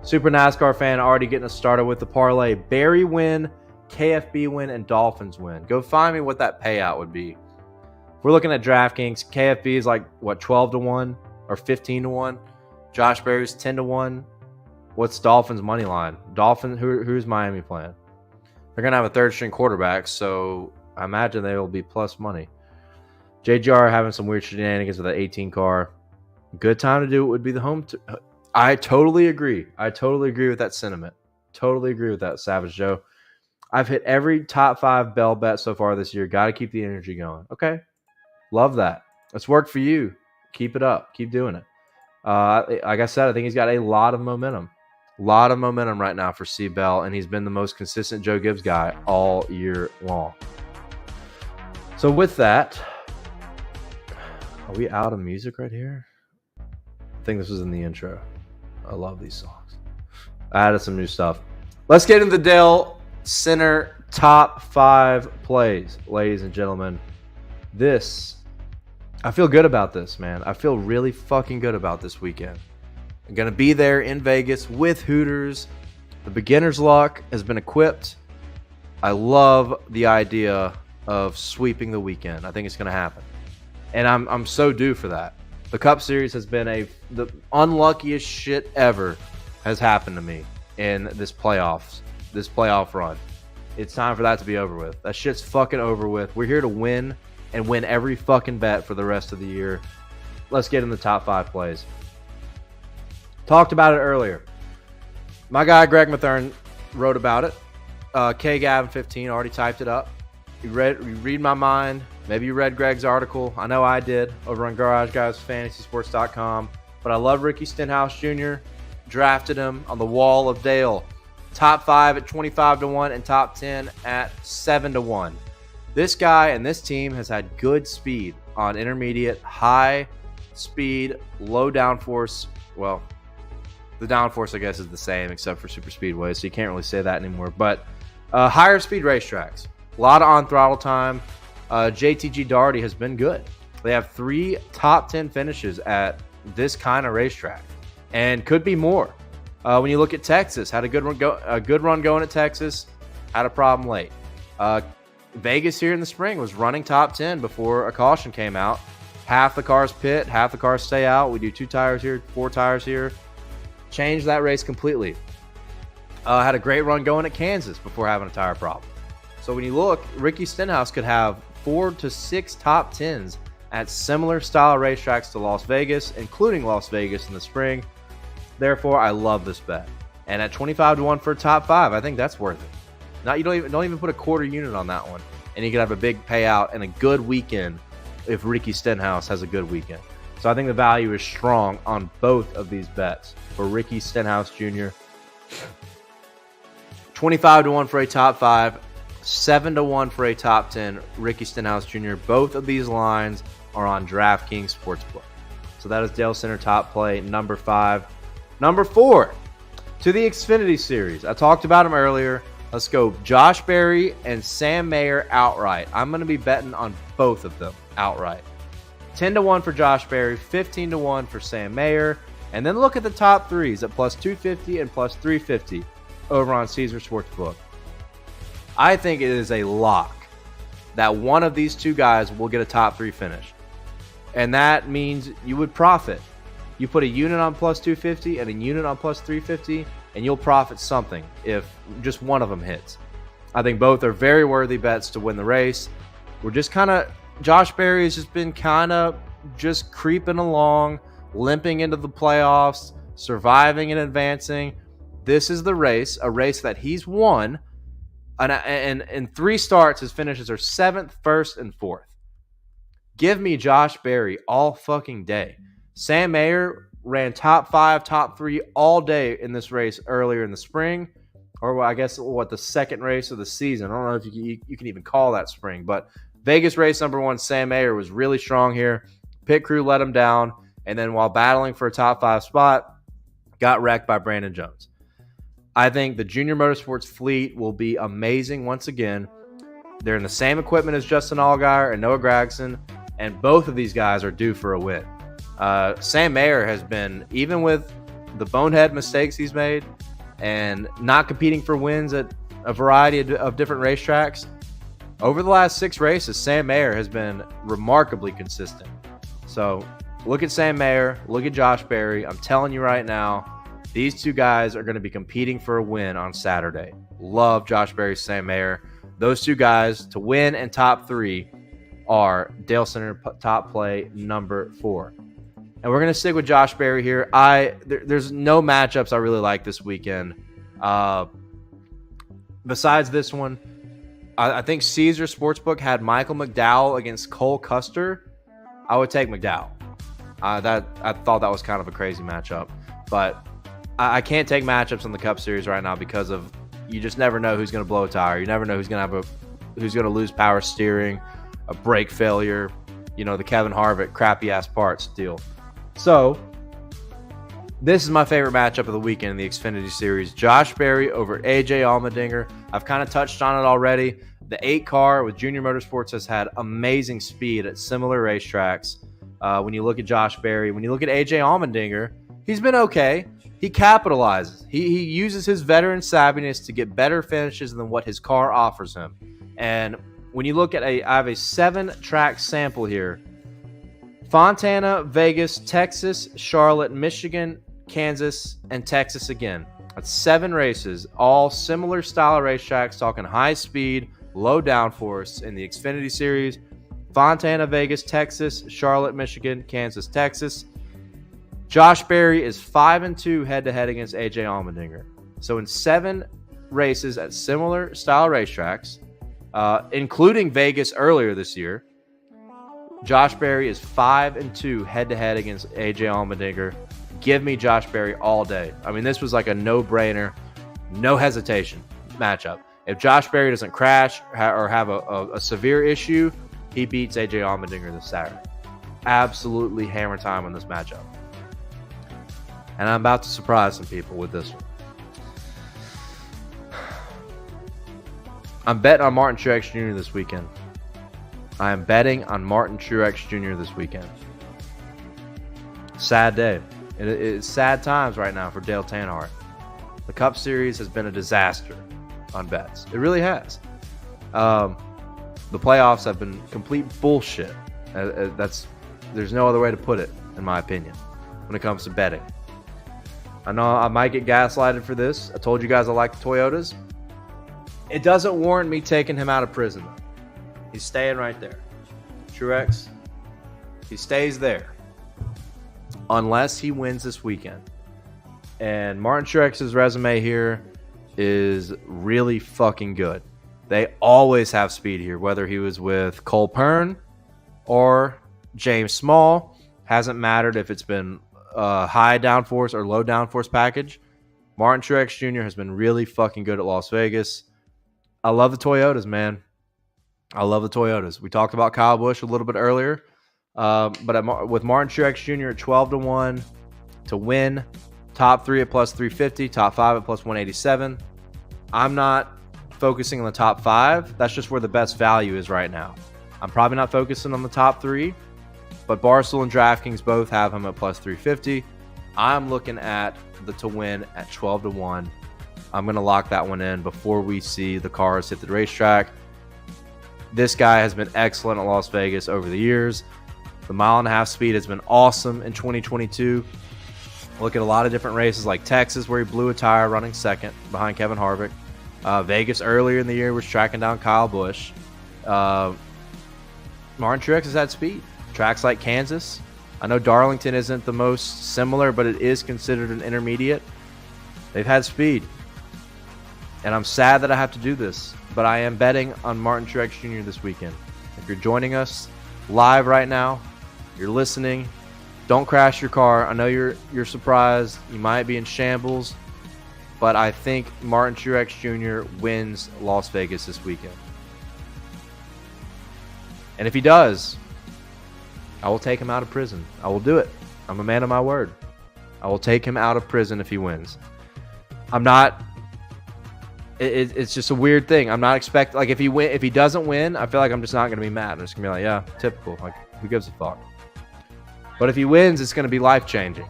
Super NASCAR fan already getting us started with the parlay. Barry win, KFB win, and Dolphins win. Go find me what that payout would be. If we're looking at DraftKings, KFB is like, 12-1 or 15-1? Josh Berry's 10-1. What's Dolphins' money line? Who's Miami playing? They're going to have a third-string quarterback, so I imagine they will be plus money. JGR having some weird shenanigans with that 18 car. Good time to do it would be the home. I totally agree. With that sentiment. Totally agree with that, Savage Joe. I've hit every top 5 Bell bet so far this year. Got to keep the energy going. Okay. Love that. It's worked for you. Keep it up. Keep doing it. Like I said, I think he's got a lot of momentum. Right now for C. Bell, and he's been the most consistent Joe Gibbs guy all year long. So with that, are we out of music right here? I think this was in the intro. I love these songs. I added some new stuff. Let's get into the Dalescenter top 5 plays, ladies and gentlemen. I feel good about this, man. I feel really fucking good about this weekend. I'm going to be there in Vegas with Hooters. The beginner's luck has been equipped. I love the idea of sweeping the weekend. I think it's going to happen. And I'm so due for that. The Cup Series has been the unluckiest shit ever has happened to me in this playoff run. It's time for that to be over with. That shit's fucking over with. We're here to win and win every fucking bet for the rest of the year. Let's get in the top 5 plays. Talked about it earlier. My guy Greg Mathern wrote about it. K Gavin 15 already typed it up. You read my mind. Maybe you read Greg's article. I know I did over on GarageGuysFantasySports.com. But I love Ricky Stenhouse Jr. Drafted him on the wall of Dale. Top 5 at 25-1 and top 10 at 7-1. This guy and this team has had good speed. on intermediate, high speed, low downforce. Well, the downforce, I guess, is the same except for super speedway, so you can't really say that anymore. But higher speed racetracks, a lot of on throttle time. JTG Daugherty has been good. They have 3 top 10 finishes at this kind of racetrack, and could be more. When you look at Texas, had a good run going at Texas, had a problem late. Vegas here in the spring was running top 10 before a caution came out. Half the cars pit, half the cars stay out. We do 2 tires here, 4 tires here. Changed that race completely. Had a great run going at Kansas before having a tire problem. So when you look, Ricky Stenhouse could have 4 to 6 top 10s at similar style racetracks to Las Vegas, including Las Vegas in the spring. Therefore, I love this bet. And at 25-1 for a top 5, I think that's worth it. You don't even put a quarter unit on that one, and you could have a big payout and a good weekend if Ricky Stenhouse has a good weekend. So I think the value is strong on both of these bets for Ricky Stenhouse Jr. 25-1 for a top 5, 7-1 for a top 10. Ricky Stenhouse Jr. Both of these lines are on DraftKings Sportsbook. So that is Dalescenter top play number 5. Number 4, to the Xfinity Series. I talked about him earlier. Let's go Josh Berry and Sam Mayer outright. I'm going to be betting on both of them outright. 10-1 for Josh Berry, 15-1 for Sam Mayer. And then look at the top 3s at plus 250 and plus 350 over on Caesar Sportsbook. I think it is a lock that one of these 2 guys will get a top 3 finish. And that means you would profit. You put a unit on plus 250 and a unit on plus 350, and you'll profit something if just one of them hits. I think both are very worthy bets to win the race. We're just Josh Berry has just been just creeping along, limping into the playoffs, surviving and advancing. This is the race, a race that he's won. And in 3 starts, his finishes are 7th, 1st, and 4th. Give me Josh Berry all fucking day. Sam Mayer ran top 5, top 3 all day in this race earlier in the spring, or I guess the second race of the season. I don't know if you can even call that spring, but Vegas race number 1, Sam Mayer was really strong here. Pit crew let him down, and then while battling for a top 5 spot, got wrecked by Brandon Jones. I think the Junior Motorsports fleet will be amazing once again. They're in the same equipment as Justin Allgaier and Noah Gragson, and both of these guys are due for a win. Sam Mayer has been, even with the bonehead mistakes he's made and not competing for wins at a variety of different racetracks, over the last 6 races, Sam Mayer has been remarkably consistent. So look at Sam Mayer, look at Josh Berry. I'm telling you right now, these 2 guys are going to be competing for a win on Saturday. Love Josh Berry, Sam Mayer. Those 2 guys to win and top 3 are Dalescenter top play number 4. And we're going to stick with Josh Berry here. There's no matchups I really like this weekend. Besides this one, I think Caesar Sportsbook had Michael McDowell against Cole Custer. I would take McDowell. I thought that was kind of a crazy matchup. But I can't take matchups in the Cup Series right now because of you just never know who's going to blow a tire. You never know who's going to lose power steering, a brake failure, the Kevin Harvick crappy ass parts deal. So this is my favorite matchup of the weekend in the Xfinity Series. Josh Berry over AJ Allmendinger. I've kind of touched on it already. The 8 car with Junior Motorsports has had amazing speed at similar racetracks. When you look at Josh Berry, when you look at AJ Allmendinger, he's been okay. He capitalizes. He uses his veteran savviness to get better finishes than what his car offers him. And when you look at I have a 7-track sample here. Fontana, Vegas, Texas, Charlotte, Michigan, Kansas, and Texas again. That's 7 races, all similar style racetracks, talking high speed, low downforce in the Xfinity Series. Fontana, Vegas, Texas, Charlotte, Michigan, Kansas, Texas. Josh Berry is 5-2 head-to-head against AJ Allmendinger. So in 7 races at similar style racetracks, including Vegas earlier this year, Josh Berry is 5-2 head-to-head against AJ Allmendinger. Give me Josh Berry all day. I mean, this was like a no-brainer, no hesitation matchup. If Josh Berry doesn't crash or have a severe issue, he beats AJ Allmendinger this Saturday. absolutely hammer time on this matchup. And I'm about to surprise some people with this one. I'm betting on Martin Truex Jr. this weekend. I am betting on Martin Truex Jr. this weekend. Sad day. It's sad times right now for Dale Earnhardt. The Cup Series has been a disaster on bets. It really has. The playoffs have been complete bullshit. There's no other way to put it, in my opinion, when it comes to betting. I know I might get gaslighted for this. I told you guys I like the Toyotas. It doesn't warrant me taking him out of prison, though. He's staying right there. Truex, he stays there. Unless he wins this weekend. And Martin Truex's resume here is really fucking good. They always have speed here, whether he was with Cole Pern or James Small. Hasn't mattered if it's been high downforce or low downforce package. Martin Truex Jr. has been really fucking good at Las Vegas. I love the Toyotas, man. I love the Toyotas. We talked about Kyle Busch a little bit earlier. But with Martin Truex Jr. at 12-1 to win, top 3 at plus 350, top 5 at plus 187. I'm not focusing on the top 5. That's just where the best value is right now. I'm probably not focusing on the top 3, but Barstool and DraftKings both have him at plus 350. I'm looking at the to win at 12-1. I'm going to lock that one in before we see the cars hit the racetrack. This guy has been excellent at Las Vegas over the years. The mile-and-a-half speed has been awesome in 2022. Look at a lot of different races like Texas, where he blew a tire running second behind Kevin Harvick. Vegas earlier in the year was tracking down Kyle Busch. Martin Truex has had speed. Tracks like Kansas. I know Darlington isn't the most similar, but it is considered an intermediate. They've had speed. And I'm sad that I have to do this, but I am betting on Martin Truex Jr. this weekend. If you're joining us live right now, you're listening, don't crash your car. I know you're surprised. You might be in shambles, but I think Martin Truex Jr. wins Las Vegas this weekend. And if he does, I will take him out of prison. I will do it. I'm a man of my word. I will take him out of prison if he wins. I'm not. It's just a weird thing. I'm not expecting, like, if he doesn't win, I feel like I'm just not going to be mad. I'm just going to be like, yeah, typical. Like, who gives a fuck? But if he wins, it's going to be life-changing.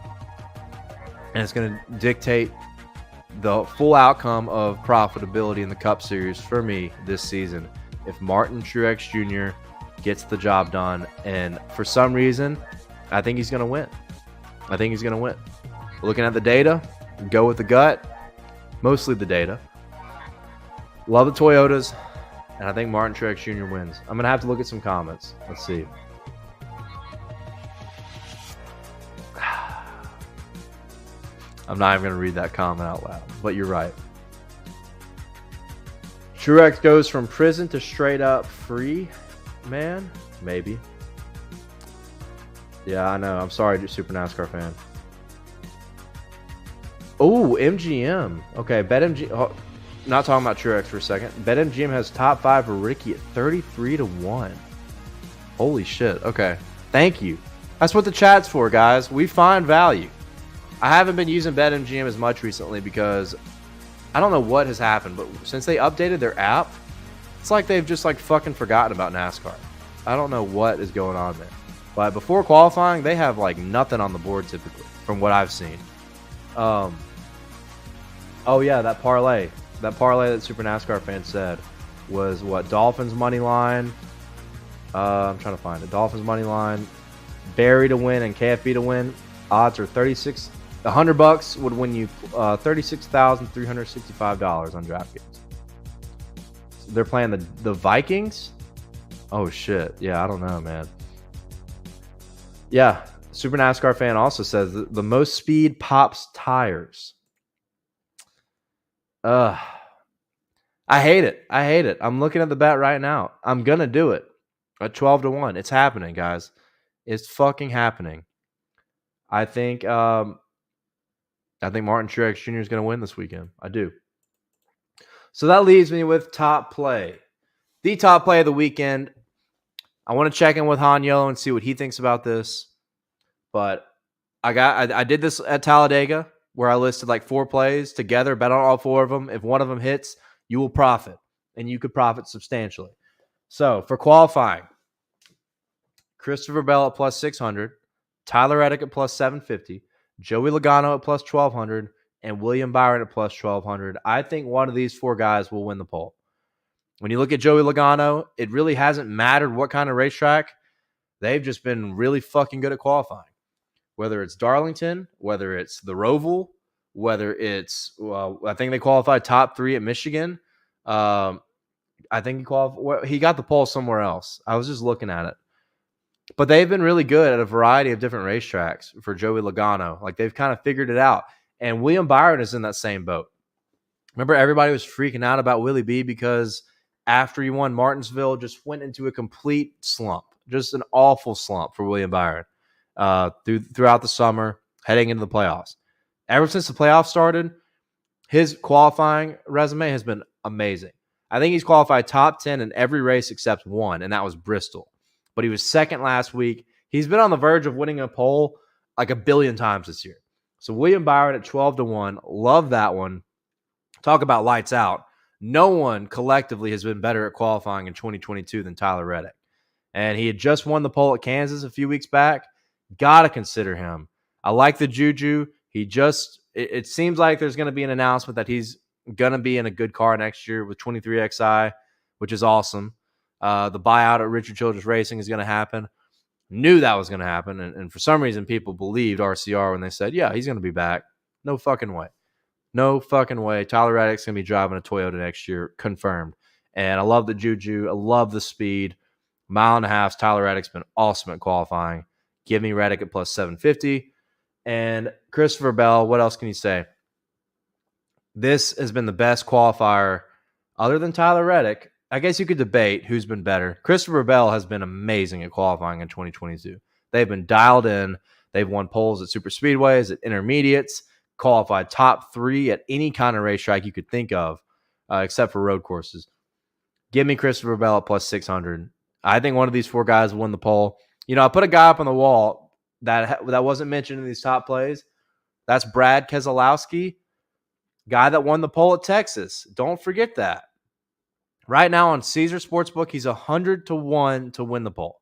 And it's going to dictate the full outcome of profitability in the Cup Series for me this season. If Martin Truex Jr. gets the job done, and for some reason, I think he's going to win. I think he's going to win. Looking at the data, go with the gut. Mostly the data. Love the Toyotas, and I think Martin Truex Jr. wins. I'm going to have to look at some comments. Let's see. I'm not even going to read that comment out loud, but you're right. Truex goes from prison to straight up free, man? Maybe. Yeah, I know. I'm sorry, Super NASCAR fan. Oh, MGM. Okay, BetMGM. Oh, not talking about Truex for a second. BetMGM has top 5 for Ricky at 33-1. Holy shit. Okay. Thank you. That's what the chat's for, guys. We find value. I haven't been using BetMGM as much recently because I don't know what has happened, but since they updated their app, it's like they've just like fucking forgotten about NASCAR. I don't know what is going on there. But before qualifying, they have like nothing on the board typically, from what I've seen. Oh yeah, that parlay that Super NASCAR fan said was what? Dolphins money line. I'm trying to find it. Dolphins money line, Barry to win and KFB to win. Odds are 36. $100 would win you $36,365 on DraftKings. So they're playing the Vikings. Oh shit! Yeah, I don't know, man. Yeah, Super NASCAR fan also says the most speed pops tires. I hate it. I'm looking at the bet right now. I'm gonna do it at 12-1. It's happening, guys. It's fucking happening. I think Martin Truex Jr. is gonna win this weekend. I do. So that leaves me with top play. The top play of the weekend. I want to check in with Han Yellow and see what he thinks about this. But I did this at Talladega where I listed like 4 plays together, bet on all 4 of them. If one of them hits, you will profit, and you could profit substantially. So for qualifying, Christopher Bell at plus 600, Tyler Reddick at plus 750, Joey Logano at plus 1200, and William Byron at plus 1200. I think one of these 4 guys will win the pole. When you look at Joey Logano, it really hasn't mattered what kind of racetrack. They've just been really fucking good at qualifying. Whether it's Darlington, whether it's the Roval, whether it's, I think they qualified top 3 at Michigan. I think he got the pole somewhere else. I was just looking at it. But they've been really good at a variety of different racetracks for Joey Logano. Like, they've kind of figured it out. And William Byron is in that same boat. Remember, everybody was freaking out about Willie B because after he won Martinsville, just went into a complete slump. Just an awful slump for William Byron throughout the summer, heading into the playoffs. Ever since the playoffs started, his qualifying resume has been amazing. I think he's qualified top 10 in every race except one, and that was Bristol. But he was second last week. He's been on the verge of winning a pole like a billion times this year. So William Byron at 12-1. Love that one. Talk about lights out. No one collectively has been better at qualifying in 2022 than Tyler Reddick. And he had just won the pole at Kansas a few weeks back. Got to consider him. I like the juju. It seems like there's going to be an announcement that he's going to be in a good car next year with 23XI, which is awesome. The buyout at Richard Childress Racing is going to happen. Knew that was going to happen. And for some reason, people believed RCR when they said, yeah, he's going to be back. No fucking way. No fucking way. Tyler Reddick's going to be driving a Toyota next year. Confirmed. And I love the juju. I love the speed. Mile and a half. Tyler Reddick's been awesome at qualifying. Give me Reddick at plus 750. And Christopher Bell, what else can you say? This has been the best qualifier other than Tyler Reddick. I guess you could debate who's been better. Christopher Bell has been amazing at qualifying in 2022. They've been dialed in. They've won poles at super speedways, at intermediates, qualified top 3 at any kind of racetrack you could think of, except for road courses. Give me Christopher Bell at plus 600. I think one of these 4 guys will win the pole. You know, I put a guy up on the wall that wasn't mentioned in these top plays. That's Brad Keselowski, guy that won the pole at Texas. Don't forget that. Right now on Caesar Sportsbook, he's 100-1 to win the pole.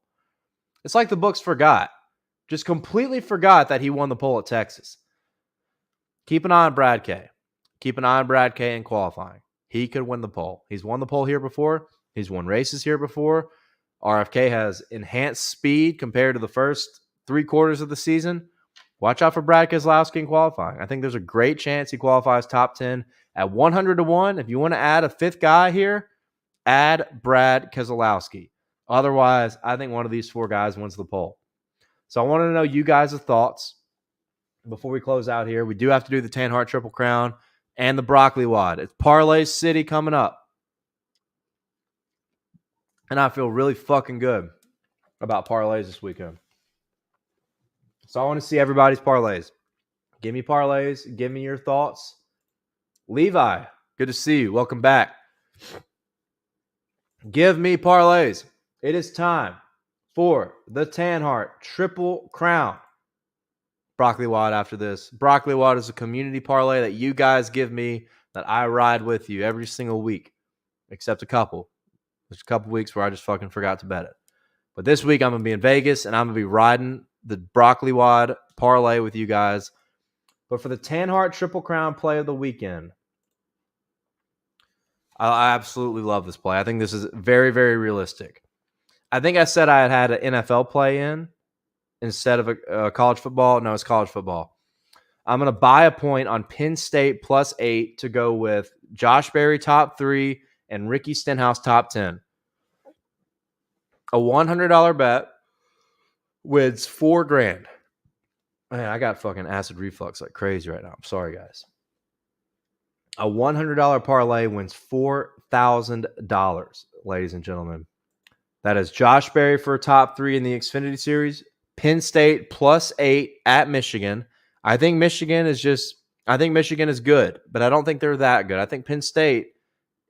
It's like the books forgot. Just completely forgot that he won the pole at Texas. Keep an eye on Brad K. Keep an eye on Brad K in qualifying. He could win the pole. He's won the pole here before. He's won races here before. RFK has enhanced speed compared to the first 3 quarters of the season. Watch out for Brad Keselowski in qualifying. I think there's a great chance he qualifies top 10 at 100-1. If you want to add a 5th guy here, add Brad Keselowski. Otherwise, I think one of these 4 guys wins the pole. So I want to know you guys' thoughts before we close out here. We do have to do the Tan Heart Triple Crown and the Broccoli Wad. It's Parlay City coming up. And I feel really fucking good about parlays this weekend. So I want to see everybody's parlays. Give me parlays. Give me your thoughts. Levi, good to see you. Welcome back. Give me parlays. It is time for the Tan Heart Triple Crown. Broccoli Wad after this. Broccoli Wad is a community parlay that you guys give me that I ride with you every single week, except a couple. There's a couple weeks where I just fucking forgot to bet it. But this week I'm going to be in Vegas and I'm going to be riding the Broccoli Wad parlay with you guys. But for the Tan Heart Triple Crown play of the weekend, I absolutely love this play. I think this is very, very realistic. I think I said I had an NFL play in instead of a college football. No, it's college football. I'm going to buy a point on Penn State plus 8 to go with Josh Berry top 3 and Ricky Stenhouse top 10. A $100 bet wins $4,000. Man, I got fucking acid reflux like crazy right now. I'm sorry, guys. A $100 parlay wins $4,000, ladies and gentlemen. That is Josh Berry for a top 3 in the Xfinity Series. Penn State plus 8 at Michigan. I think Michigan is good, but I don't think they're that good. I think Penn State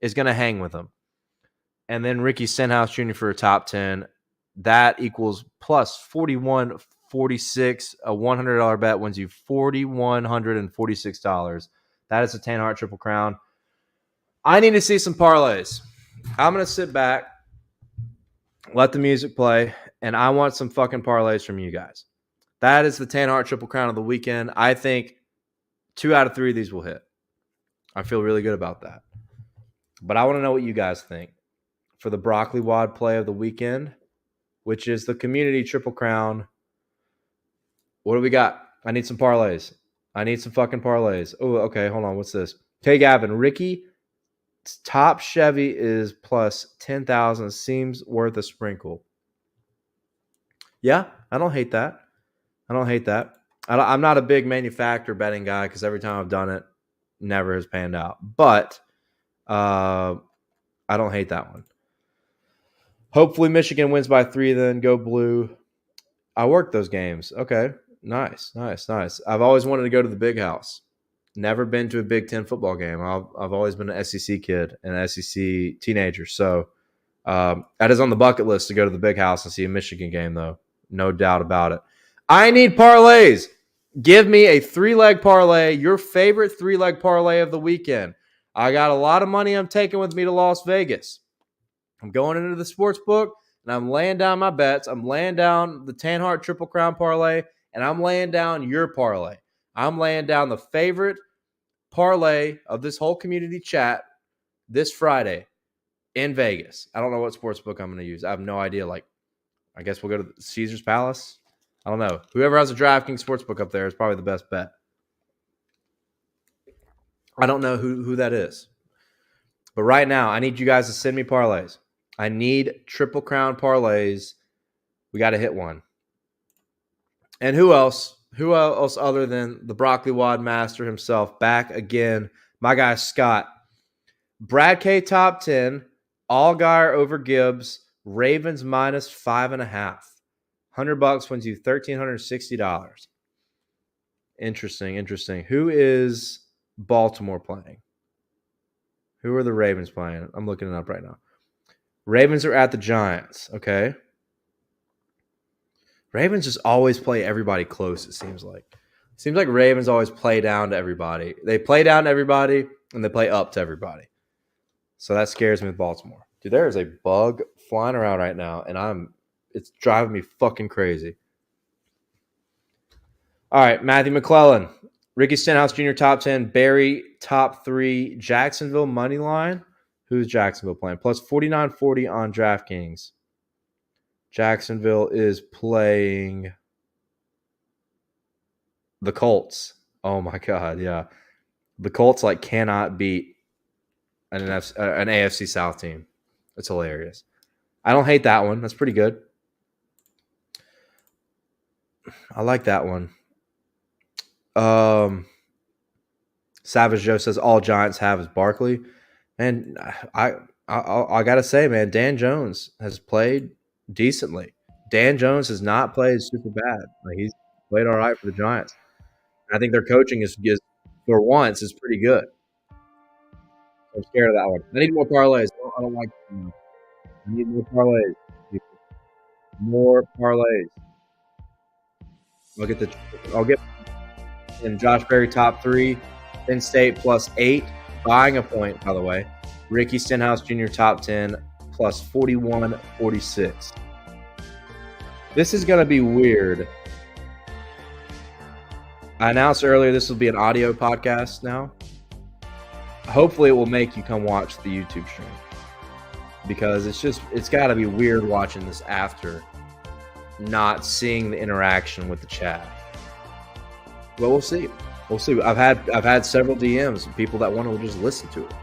is going to hang with them. And then Ricky Stenhouse Jr. for a top 10. That equals plus 41.46. A $100 bet wins you $4,146. That is the Tan Hart Triple Crown. I need to see some parlays. I'm going to sit back, let the music play, and I want some fucking parlays from you guys. That is the Tan Hart Triple Crown of the weekend. I think 2 out of 3 of these will hit. I feel really good about that. But I want to know what you guys think for the Broccoli Wad play of the weekend, which is the Community Triple Crown. What do we got? I need some parlays. I need some fucking parlays. Oh, okay. Hold on. What's this? Hey, Gavin. Ricky, top Chevy is plus 10,000. Seems worth a sprinkle. Yeah, I don't hate that. I'm not a big manufacturer betting guy because every time I've done it, never has panned out. But I don't hate that one. Hopefully Michigan wins by 3 then. Go blue. I worked those games. Okay. Nice. I've always wanted to go to the Big House. Never been to a Big Ten football game. I've always been an SEC kid and an SEC teenager. So that is on the bucket list to go to the Big House and see a Michigan game, though. No doubt about it. I need parlays. Give me a 3-leg parlay, your favorite 3-leg parlay of the weekend. I got a lot of money I'm taking with me to Las Vegas. I'm going into the sports book, and I'm laying down my bets. I'm laying down the Tan Hart Triple Crown parlay, and I'm laying down your parlay. I'm laying down the favorite parlay of this whole community chat this Friday in Vegas. I don't know what sports book I'm going to use. I have no idea. I guess we'll go to Caesar's Palace. I don't know. Whoever has a DraftKings sportsbook up there is probably the best bet. I don't know who that is. But right now, I need you guys to send me parlays. I need Triple Crown parlays. We got to hit one. And who else? Who else other than the Broccoli Wad master himself? Back again. My guy, Scott. Brad K top 10. Allgaier over Gibbs. Ravens minus 5.5. $100 wins you $1,360. Interesting. Who is Baltimore playing? Who are the Ravens playing? I'm looking it up right now. Ravens are at the Giants. Okay. Ravens just always play everybody close, it seems like. It seems like Ravens always play down to everybody. They play down to everybody, and they play up to everybody. So that scares me with Baltimore. Dude, there is a bug flying around right now, and it's driving me fucking crazy. All right, Matthew McClellan. Ricky Stenhouse Jr. top 10. Barry top 3. Jacksonville money line. Who's Jacksonville playing? Plus 49.40 on DraftKings. Jacksonville is playing the Colts. Oh, my God, yeah. The Colts cannot beat an AFC South team. It's hilarious. I don't hate that one. That's pretty good. I like that one. Savage Joe says all Giants have is Barkley. And I got to say, man, Dan Jones has played decently. Dan Jones has not played super bad. He's played all right for the Giants. I think their coaching is for once is pretty good. I'm scared of that one. I need more parlays. I don't like them. I need more parlays. More parlays. I'll get in Josh Berry top 3, Penn State plus 8, buying a point, by the way. Ricky Stenhouse Jr. top 10 plus 41.46. This is going to be weird. I announced earlier this will be an audio podcast now. Hopefully it will make you come watch the YouTube stream. Because it's got to be weird watching this after not seeing the interaction with the chat. But we'll see. I've had several DMs of people that want to just listen to it.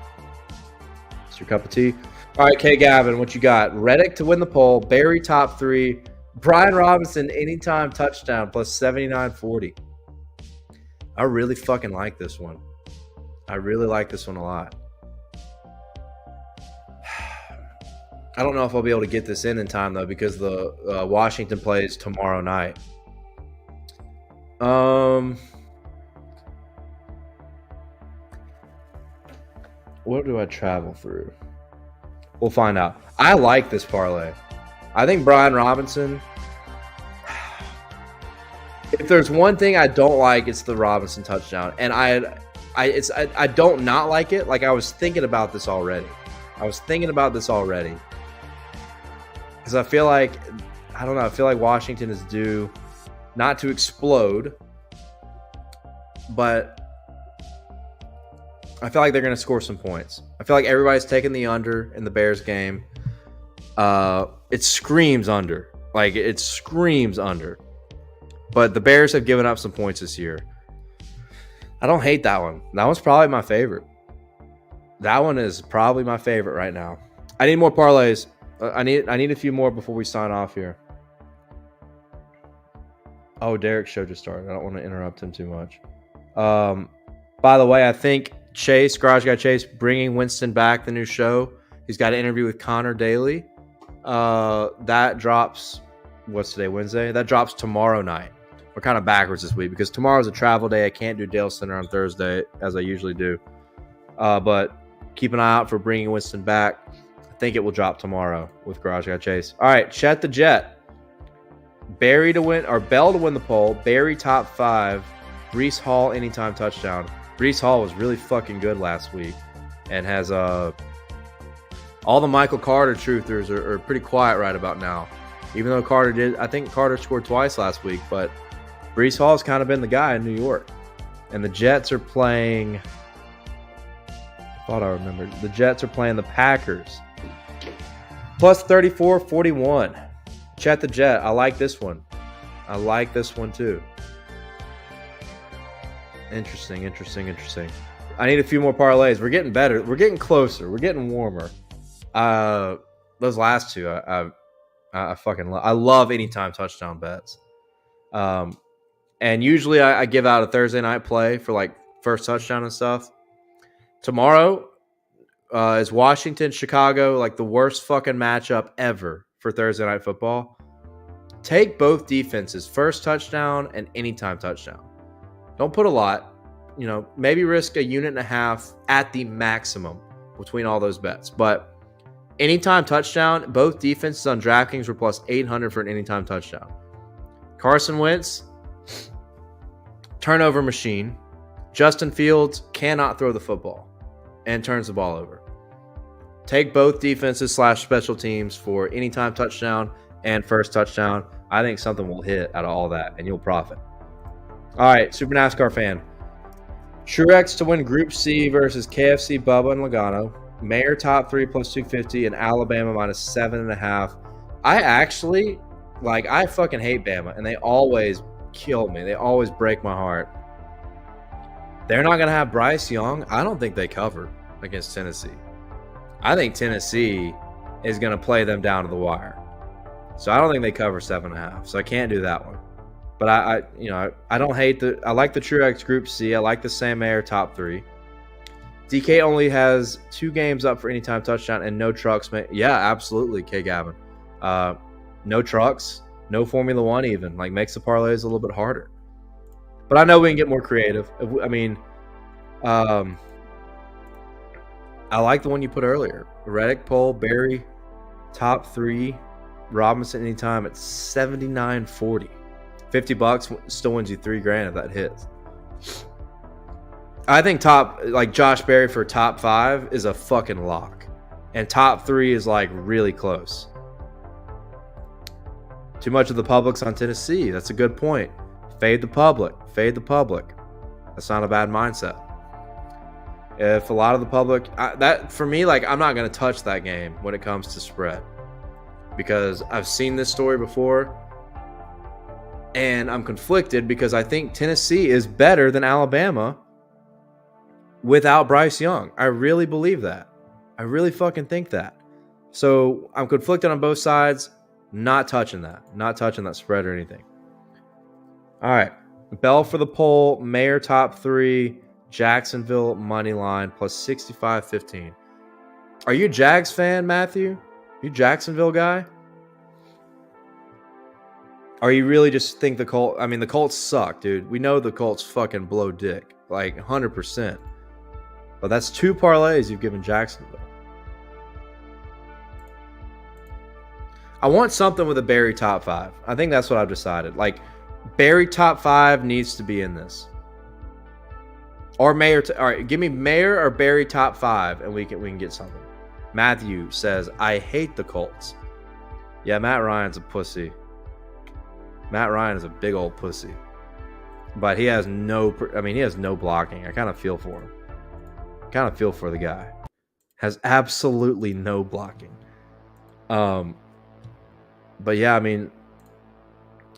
It's your cup of tea. All right, K. Gavin, what you got? Reddick to win the poll. Barry top 3. Brian Robinson anytime touchdown plus 79.40. I really fucking like this one. I really like this one a lot. I don't know if I'll be able to get this in time, though, because the Washington plays tomorrow night. What do I travel through? We'll find out. I like this parlay. I think Brian Robinson. If there's one thing I don't like, it's the Robinson touchdown, and I don't not like it. Like I was thinking about this already. Because I feel like I feel like Washington is due not to explode, but I feel like they're going to score some points. I feel like everybody's taking the under in the Bears game. It screams under. Like, it screams under. But the Bears have given up some points this year. I don't hate that one. That one's probably my favorite. That one is probably my favorite right now. I need more parlays. I need a few more before we sign off here. Oh, Derek's show just started. I don't want to interrupt him too much. By the way, I think Garage Guy Chase, bringing Winston back, the new show. He's got an interview with Connor Daly. That drops, what's today, Wednesday? That drops tomorrow night. We're kind of backwards this week because tomorrow's a travel day. I can't do Dalescenter on Thursday as I usually do. But keep an eye out for bringing Winston back. I think it will drop tomorrow with Garage Guy Chase. All right, Chet the Jet. Barry to win, or Bell to win the poll. Barry top 5. Breece Hall anytime touchdown. Breece Hall was really fucking good last week and has all the Michael Carter truthers are pretty quiet right about now. Even though I think Carter scored twice last week, but Breece Hall has kind of been the guy in New York. And the Jets are playing, I thought I remembered. The Jets are playing the Packers. Plus 34-41. Chet the Jet. I like this one. I like this one too. Interesting. I need a few more parlays. We're getting better. We're getting closer. We're getting warmer. Those last two, I fucking love. I love anytime touchdown bets. And usually I give out a Thursday night play for like first touchdown and stuff. Tomorrow is Washington, Chicago, like the worst fucking matchup ever for Thursday night football. Take both defenses, first touchdown and anytime touchdown. Don't put a lot, maybe risk 1.5 units at the maximum between all those bets. But anytime touchdown, both defenses on DraftKings were plus 800 for an anytime touchdown. Carson Wentz, turnover machine. Justin Fields cannot throw the football and turns the ball over. Take both defenses / special teams for anytime touchdown and first touchdown. I think something will hit out of all that, and you'll profit. All right, Super NASCAR fan. Truex to win Group C versus KFC, Bubba, and Logano. Mayer top 3 plus 250, and Alabama minus 7.5. I fucking hate Bama, and they always kill me. They always break my heart. They're not going to have Bryce Young. I don't think they cover against Tennessee. I think Tennessee is going to play them down to the wire. So I don't think they cover 7.5. So I can't do that one. But I don't hate I like the Truex Group C. I like the Sam Mayer top 3. DK only has 2 games up for anytime touchdown and no trucks. Yeah, absolutely, K. Gavin. No trucks, no Formula One even. Like, makes the parlays a little bit harder. But I know we can get more creative. I like the one you put earlier. Reddick poll, Barry, top 3, Robinson anytime at 79.40. $50 still wins you $3,000 if that hits. I think Josh Berry for top 5 is a fucking lock. And top 3 is like really close. Too much of the public's on Tennessee. That's a good point. Fade the public. That's not a bad mindset. If a lot of the public, that for me, I'm not going to touch that game when it comes to spread. Because I've seen this story before. And I'm conflicted because I think Tennessee is better than Alabama without Bryce Young. I really believe that. I really fucking think that. So I'm conflicted on both sides. Not touching that. Not touching that spread or anything. All right. Bell for the poll. Mayer top 3. Jacksonville money line plus 65.15. Are you a Jags fan, Matthew? You Jacksonville guy? Or you really just think the Colts... I mean, the Colts suck, dude. We know the Colts fucking blow dick. 100%. But that's 2 parlays you've given Jacksonville. I want something with a Barry top 5. I think that's what I've decided. Like, Barry top 5 needs to be in this. Or Mayer. All right, give me Mayer or Barry top 5, and we can get something. Matthew says, I hate the Colts. Yeah, Matt Ryan's a pussy. Matt Ryan is a big old pussy. But he has no blocking. I kind of feel for him. Kind of feel for the guy. Has absolutely no blocking. But yeah, I mean,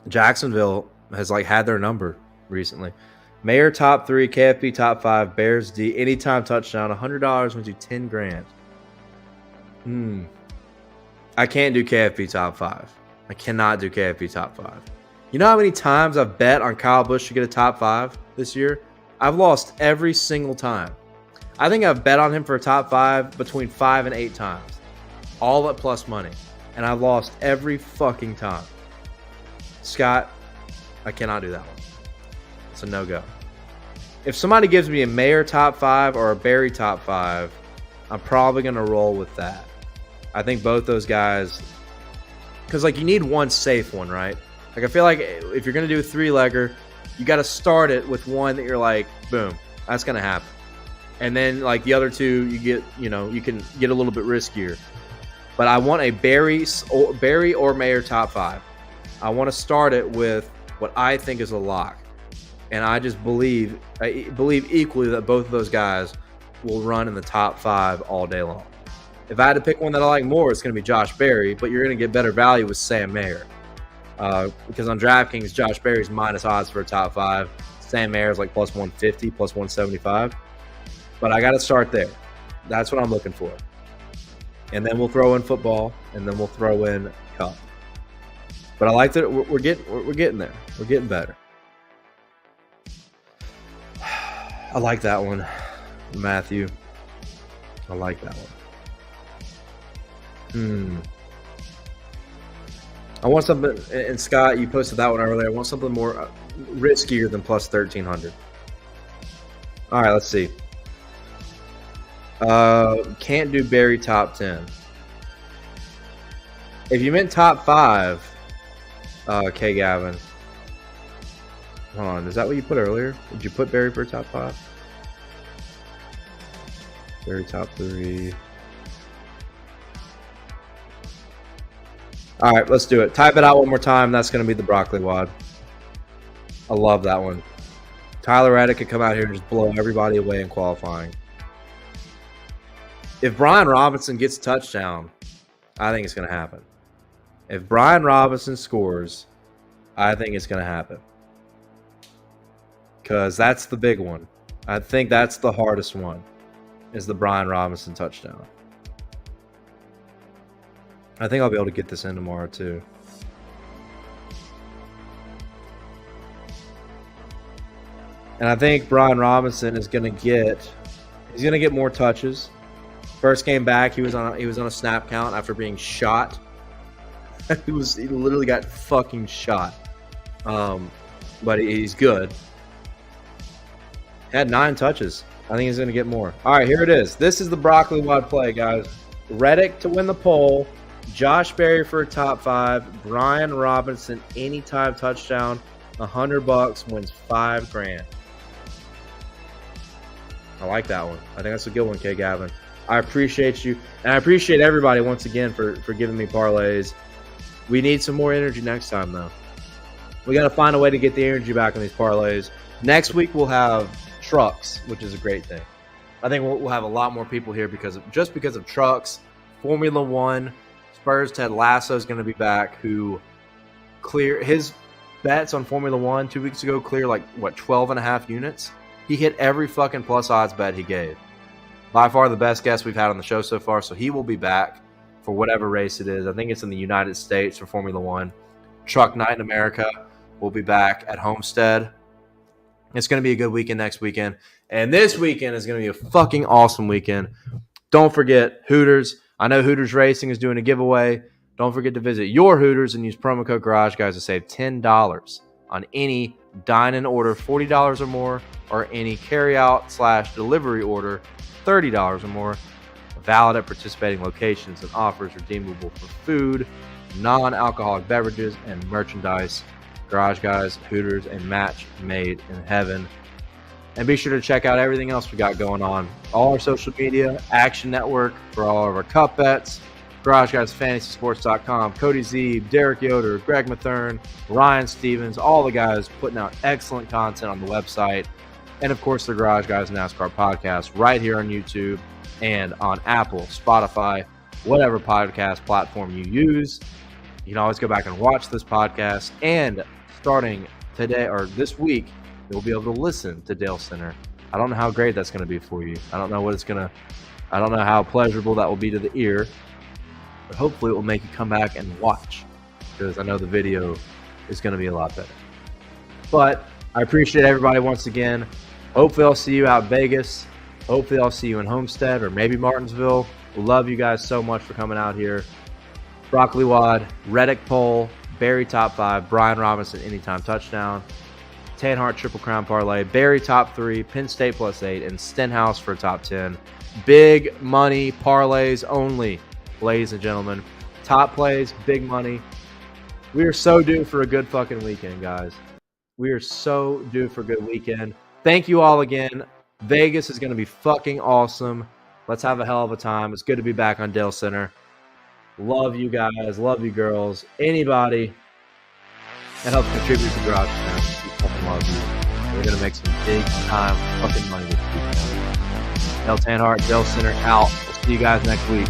Jacksonville has like had their number recently. Mayer top 3, KFP top 5, Bears D, anytime touchdown, $100 wins you $10,000. I can't do KFP top 5. I cannot do KFP top 5. You know how many times I've bet on Kyle Busch to get a top 5 this year? I've lost every single time. I think I've bet on him for a top 5 between 5 and 8 times. All at plus money. And I've lost every fucking time. Scott, I cannot do that one. It's a no-go. If somebody gives me a Mayer top 5 or a Barry top 5, I'm probably going to roll with that. I think both those guys, because like you need one safe one, right? Like I feel like if you're going to do a 3-legger, you got to start it with one that you're like, boom, that's going to happen. And then like the other two, you can get a little bit riskier. But I want a Barry or Mayer top 5. I want to start it with what I think is a lock. And I just believe equally that both of those guys will run in the top 5 all day long. If I had to pick one that I like more, it's going to be Josh Berry, but you're going to get better value with Sam Mayer. Because on DraftKings, Josh Berry's minus odds for a top 5. Sam Mayer's like plus 150, plus 175. But I got to start there. That's what I'm looking for. And then we'll throw in football, and then we'll throw in Cup. But I like that we're getting there. We're getting better. I like that one, Matthew. I like that one. I want something, and Scott, you posted that one earlier. I want something more riskier than plus 1,300. All right, let's see. Can't do Barry top 10. If you meant top 5, okay, Gavin. Hold on, is that what you put earlier? Did you put Barry for top 5? Barry top 3. All right, let's do it. Type it out one more time. That's going to be the broccoli wad. I love that one. Tyler Reddick could come out here and just blow everybody away in qualifying. If Brian Robinson gets a touchdown, I think it's going to happen. If Brian Robinson scores, I think it's going to happen. Because that's the big one. I think that's the hardest one, is the Brian Robinson touchdown. I think I'll be able to get this in tomorrow too. And I think Brian Robinson is going to get more touches. First game back, he was on a snap count after being shot. he literally got fucking shot. But he's good. Had 9 touches. I think he's going to get more. All right, here it is. This is the broccoli wad play, guys. Reddick to win the poll. Josh Berry for a top 5. Brian Robinson anytime touchdown. $100 wins $5,000. I like that one. I think that's a good one, K. Gavin. I appreciate you, and I appreciate everybody once again for giving me parlays. We need some more energy next time, though. We got to find a way to get the energy back on these parlays. Next week we'll have trucks, which is a great thing. I think we'll have a lot more people here because of trucks, Formula One. Spurs Ted Lasso is going to be back, who clear his bets on Formula One 2 weeks ago, clear 12.5 units. He hit every fucking plus odds bet he gave. By far the best guest we've had on the show so far, so he will be back for whatever race it is. I think it's in the United States for Formula One. Truck Night in America will be back at Homestead. It's going to be a good weekend next weekend. And this weekend is going to be a fucking awesome weekend. Don't forget Hooters. I know Hooters Racing is doing a giveaway. Don't forget to visit your Hooters and use promo code GarageGuys to save $10 on any dine-in order $40 or more, or any carry-out/delivery order $30 or more. Valid at participating locations and offers redeemable for food non-alcoholic beverages and merchandise. Garage Guys, Hooters, a match made in heaven. And be sure to check out everything else we got going on. All our social media, Action Network for all of our cup bets, GarageGuysFantasySports.com, Cody Zeeb, Derek Yoder, Greg Mathern, Ryan Stevens, all the guys putting out excellent content on the website. And, of course, the Garage Guys NASCAR podcast right here on YouTube and on Apple, Spotify, whatever podcast platform you use. You can always go back and watch this podcast. And starting today or this week, you'll be able to listen to Dalescenter. I don't know how great that's going to be for you. I don't know how pleasurable that will be to the ear. But hopefully it will make you come back and watch, because I know the video is going to be a lot better. But I appreciate everybody once again. Hopefully I'll see you out in Vegas. Hopefully I'll see you in Homestead or maybe Martinsville. Love you guys so much for coming out here. Broccoli Wad, Reddick Pole, Barry top 5, Brian Robinson anytime touchdown, Tanhart Triple Crown Parlay, Barry top 3, Penn State +8, and Stenhouse for top 10. Big money parlays only, ladies and gentlemen. Top plays, big money. We are so due for a good fucking weekend, guys. We are so due for a good weekend. Thank you all again. Vegas is going to be fucking awesome. Let's have a hell of a time. It's good to be back on Dalescenter. Love you guys. Love you girls. Anybody that helps contribute to Garage Guys, we fucking love you. We're going to make some big time fucking money this weekend. Tanhart, Dalescenter out. We'll see you guys next week.